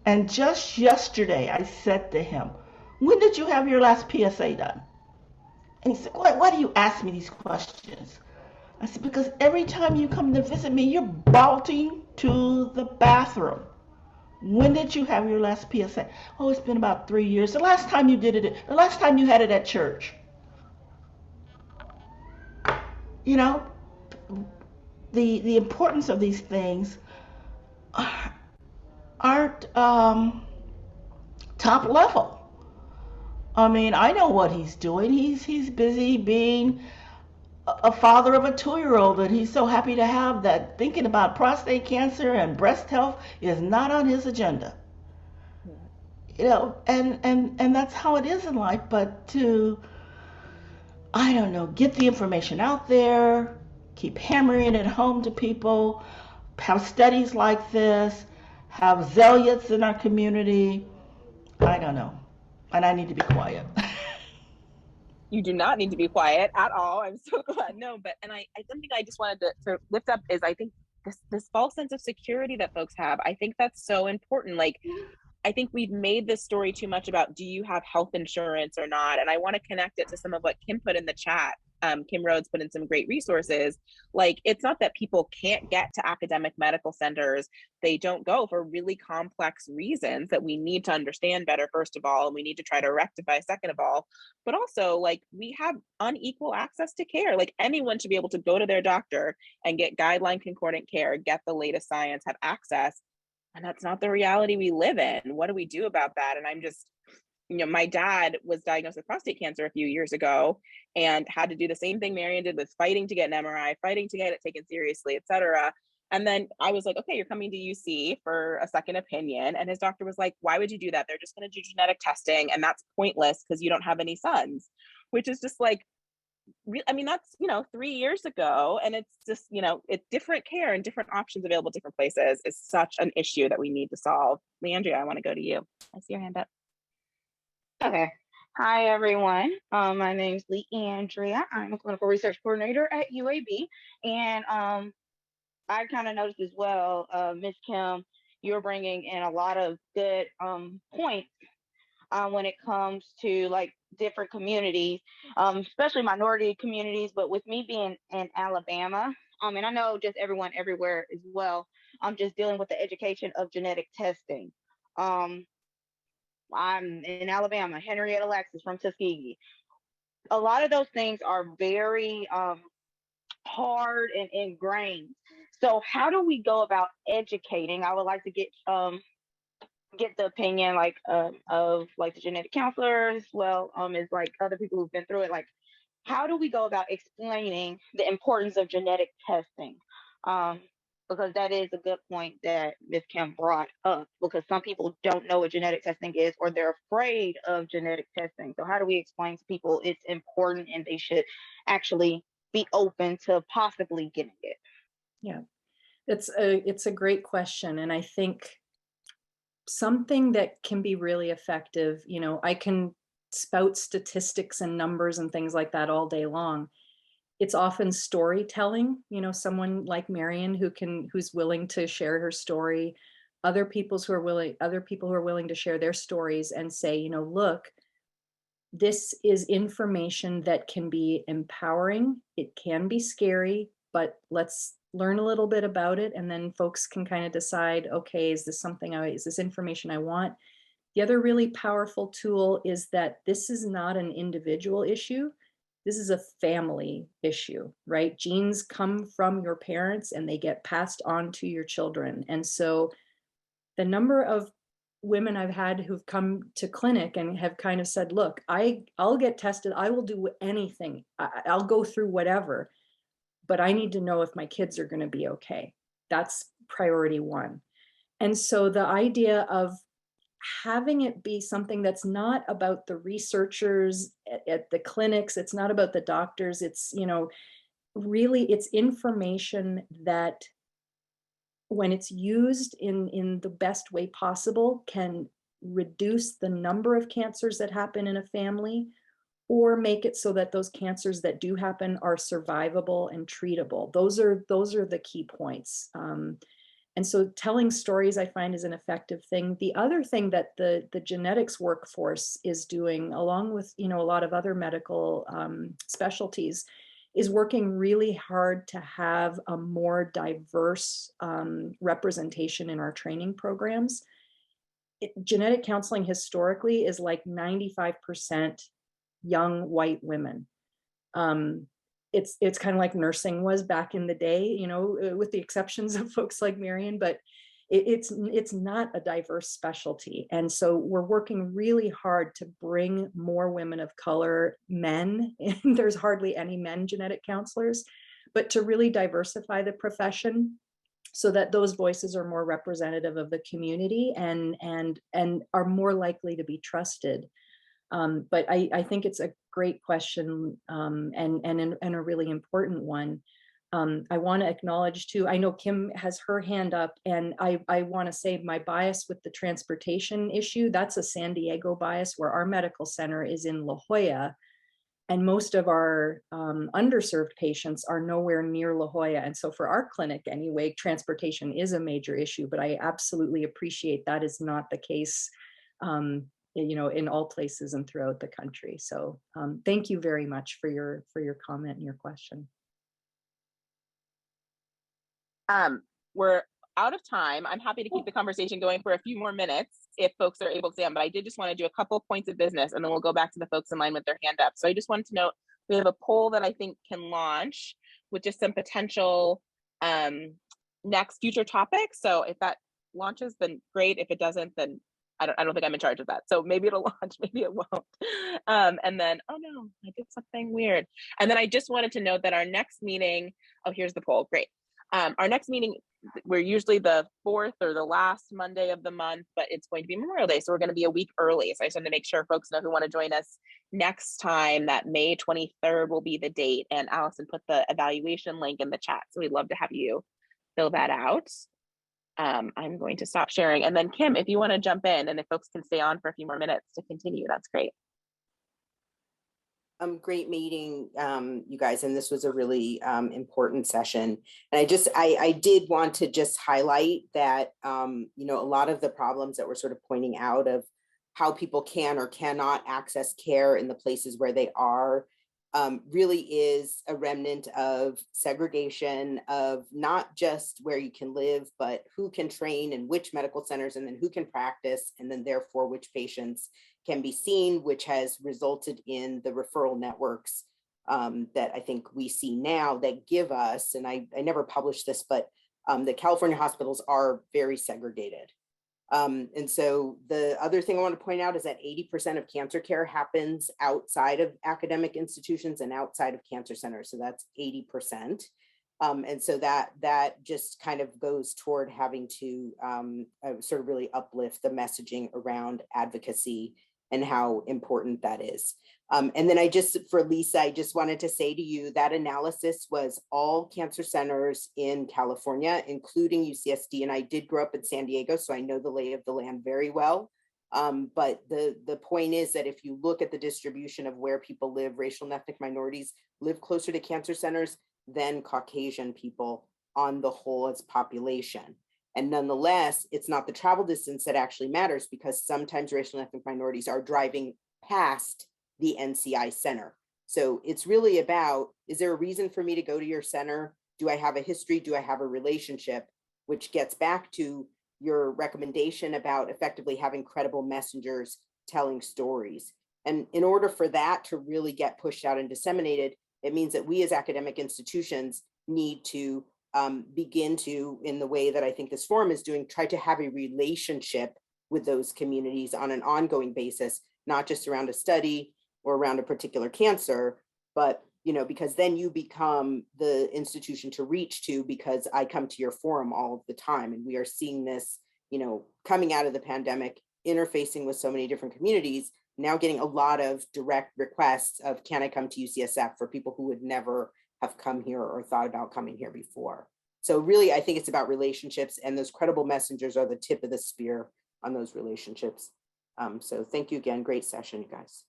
And just yesterday I said to him, when did you have your last PSA done? And he said, why do you ask me these questions? I said, because every time you come to visit me, you're bolting to the bathroom. When did you have your last PSA? Oh, it's been about 3 years. The last time you did it, the last time you had it at church. The importance of these things aren't top level. I mean, I know what he's doing. He's busy being a father of a 2-year-old, and he's so happy to have that. Thinking about prostate cancer and breast health is not on his agenda. And that's how it is in life. But to, I don't know, get the information out there, keep hammering it home to people, have studies like this, have zealots in our community. I don't know. And I need to be quiet. You do not need to be quiet at all. I'm so glad. No, but something I just wanted to lift up is, I think this false sense of security that folks have, I think that's so important. Like, I think we've made this story too much about, do you have health insurance or not? And I want to connect it to some of what Kim put in the chat. Kim Rhodes put in some great resources. Like, it's not that people can't get to academic medical centers. They don't go for really complex reasons that we need to understand better, first of all, and we need to try to rectify, second of all. But also, like, we have unequal access to care. Like, anyone should be able to go to their doctor and get guideline concordant care, get the latest science, have access. And that's not the reality we live in. What do we do about that? And I'm just, my dad was diagnosed with prostate cancer a few years ago and had to do the same thing Marion did, with fighting to get an MRI, fighting to get it taken seriously, et cetera. And then I was like, okay, you're coming to UC for a second opinion. And his doctor was like, why would you do that? They're just going to do genetic testing, and that's pointless because you don't have any sons, which is just like, I mean, that's, 3 years ago, and it's just, it's different care and different options available different places is such an issue that we need to solve. Leandria, I want to go to you. I see your hand up. Okay. Hi, everyone. My name is Leandria. I'm a clinical research coordinator at UAB. And I kind of noticed as well, Ms. Kim, you're bringing in a lot of good points when it comes to like different communities, especially minority communities. But with me being in Alabama, and I know just everyone everywhere as well, I'm just dealing with the education of genetic testing. I'm in Alabama, Henrietta Alexis from Tuskegee. A lot of those things are very hard and ingrained. So how do we go about educating? I would like to get the opinion of like the genetic counselor as well as like other people who've been through it. Like, how do we go about explaining the importance of genetic testing? Because that is a good point that Ms. Kim brought up, because some people don't know what genetic testing is, or they're afraid of genetic testing. So how do we explain to people it's important and they should actually be open to possibly getting it? Yeah, it's a great question. And I think something that can be really effective, I can spout statistics and numbers and things like that all day long. It's often storytelling, someone like Marion who's willing to share her story, other people who are willing to share their stories and say, look, this is information that can be empowering. It can be scary, but let's learn a little bit about it. And then folks can kind of decide, okay, is this information I want? The other really powerful tool is that this is not an individual issue. This is a family issue, right? Genes come from your parents and they get passed on to your children. And so the number of women I've had who've come to clinic and have kind of said, look, I'll get tested. I will do anything. I'll go through whatever, but I need to know if my kids are going to be okay. That's priority one. And so the idea of having it be something that's not about the researchers at the clinics, it's not about the doctors, it's, really it's information that when it's used in the best way possible can reduce the number of cancers that happen in a family, or make it so that those cancers that do happen are survivable and treatable. Those are the key points. And so telling stories, I find, is an effective thing. The other thing that the genetics workforce is doing, along with a lot of other medical specialties, is working really hard to have a more diverse representation in our training programs. Genetic counseling historically is like 95% young white women. It's kind of like nursing was back in the day, with the exceptions of folks like Marion, but it's not a diverse specialty. And so we're working really hard to bring more women of color, men, and there's hardly any men genetic counselors, but to really diversify the profession so that those voices are more representative of the community and are more likely to be trusted. But I think it's a great question and a really important one. I want to acknowledge too, I know Kim has her hand up, and I want to say my bias with the transportation issue, that's a San Diego bias, where our medical center is in La Jolla, and most of our underserved patients are nowhere near La Jolla. And so for our clinic anyway, transportation is a major issue, but I absolutely appreciate that is not the case in all places and throughout the country. So thank you very much for your comment and your question. We're out of time. I'm happy to keep the conversation going for a few more minutes if folks are able to stay on, but I did just want to do a couple points of business and then we'll go back to the folks in line with their hand up. So I just wanted to note, we have a poll that I think can launch with just some potential next future topics. So if that launches, then great. If it doesn't, then I don't think I'm in charge of that. So maybe it'll launch, maybe it won't. And then, oh no, I did something weird. And then I just wanted to note that our next meeting, oh, here's the poll, great. Our next meeting, we're usually the 4th or the last Monday of the month, but it's going to be Memorial Day, so we're going to be a week early. So I just wanted to make sure folks know who want to join us next time, that May 23rd will be the date, and Allison put the evaluation link in the chat, so we'd love to have you fill that out. I'm going to stop sharing, and then Kim, if you want to jump in, and if folks can stay on for a few more minutes to continue, that's great. Great meeting, you guys, and this was a really important session. And I did want to just highlight that, you know, a lot of the problems that we're sort of pointing out of how people can or cannot access care in the places where they are really is a remnant of segregation, of not just where you can live, but who can train in which medical centers, and then who can practice, and then therefore which patients can be seen, which has resulted in the referral networks that I think we see now that give us, and I never published this, but the California hospitals are very segregated. And so the other thing I want to point out is that 80% of cancer care happens outside of academic institutions and outside of cancer centers. So that's 80%. And so that just kind of goes toward having to sort of really uplift the messaging around advocacy and how important that is. And then for Lisa, I just wanted to say to you that analysis was all cancer centers in California, including UCSD. And I did grow up in San Diego, so I know the lay of the land very well. But the point is that if you look at the distribution of where people live, racial and ethnic minorities live closer to cancer centers than Caucasian people on the whole as population. And nonetheless, it's not the travel distance that actually matters, because sometimes racial and ethnic minorities are driving past the NCI center. So it's really about, is there a reason for me to go to your center? Do I have a history? Do I have a relationship? Which gets back to your recommendation about effectively having credible messengers telling stories. And in order for that to really get pushed out and disseminated, it means that we as academic institutions need to begin to, in the way that I think this forum is doing, try to have a relationship with those communities on an ongoing basis, not just around a study or around a particular cancer, but, you know, because then you become the institution to reach to, because I come to your forum all of the time. And we are seeing this, you know, coming out of the pandemic, interfacing with so many different communities, now getting a lot of direct requests of, can I come to UCSF, for people who would never have come here or thought about coming here before. So really, I think it's about relationships, and those credible messengers are the tip of the spear on those relationships. So thank you again. Great session, you guys.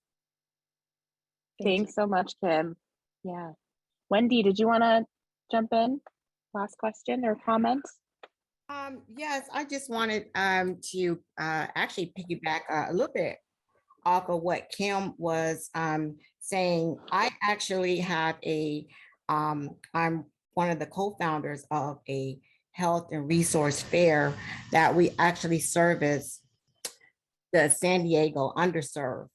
Thanks so much, Kim. Yeah. Wendy, did you want to jump in? Last question or comment? Yes, I just wanted to actually piggyback a little bit off of what Kim was saying. I actually have I'm one of the co-founders of a health and resource fair that we actually service the San Diego underserved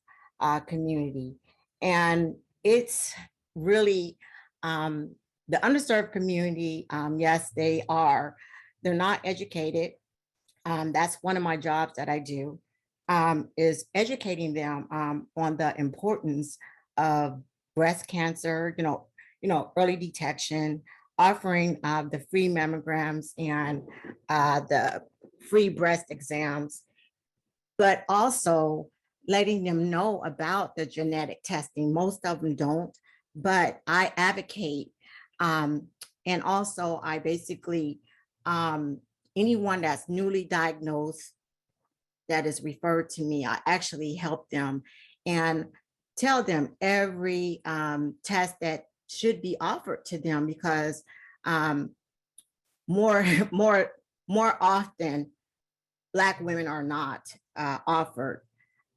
community. And it's really the underserved community. Yes, they're not educated. That's one of my jobs that I do, is educating them on the importance of breast cancer, early detection, offering the free mammograms and the free breast exams, but also letting them know about the genetic testing. Most of them don't, but I advocate. And also I basically, anyone that's newly diagnosed that is referred to me, I actually help them and tell them every test that should be offered to them, because more often Black women are not offered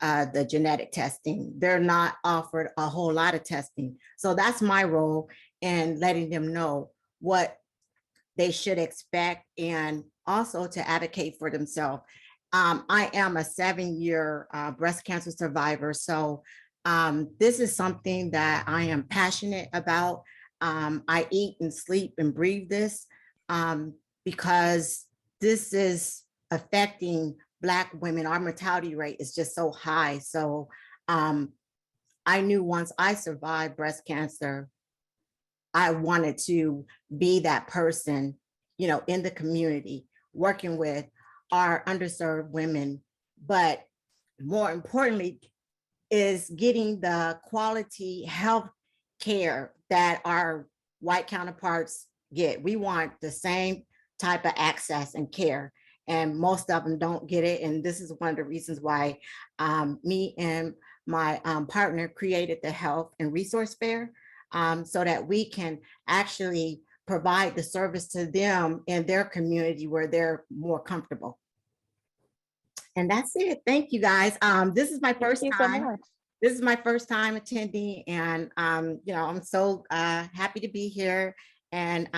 the genetic testing. They're not offered a whole lot of testing. So that's my role in letting them know what they should expect, and also to advocate for themselves. I am a 7-year breast cancer survivor. So this is something that I am passionate about. I eat and sleep and breathe this because this is affecting Black women. Our mortality rate is just so high. So I knew once I survived breast cancer, I wanted to be that person in the community, working with our underserved women, but more importantly, is getting the quality health care that our white counterparts get. We want the same type of access and care, and most of them don't get it. And this is one of the reasons why me and my partner created the Health and Resource Fair, so that we can actually provide the service to them in their community where they're more comfortable. And that's it. Thank you, guys. This is my first time. This is my first time attending, and I'm so happy to be here, and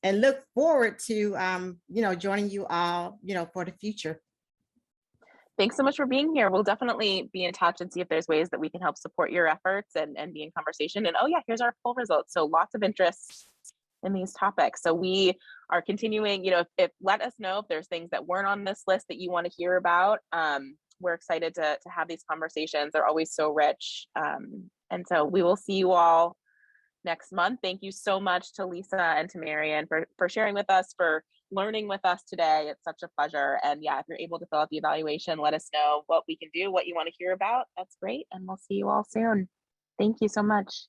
look forward to joining you all for the future. Thanks so much for being here. We'll definitely be in touch and see if there's ways that we can help support your efforts and be in conversation. And oh yeah, here's our poll results. So lots of interest in these topics. So we are continuing, if let us know if there's things that weren't on this list that you want to hear about. We're excited to have these conversations. They're always so rich. And so we will see you all next month. Thank you so much to Lisa and to Marion for sharing with us, for learning with us today. It's such a pleasure. And yeah, if you're able to fill out the evaluation, let us know what we can do, what you want to hear about. That's great. And we'll see you all soon. Thank you so much.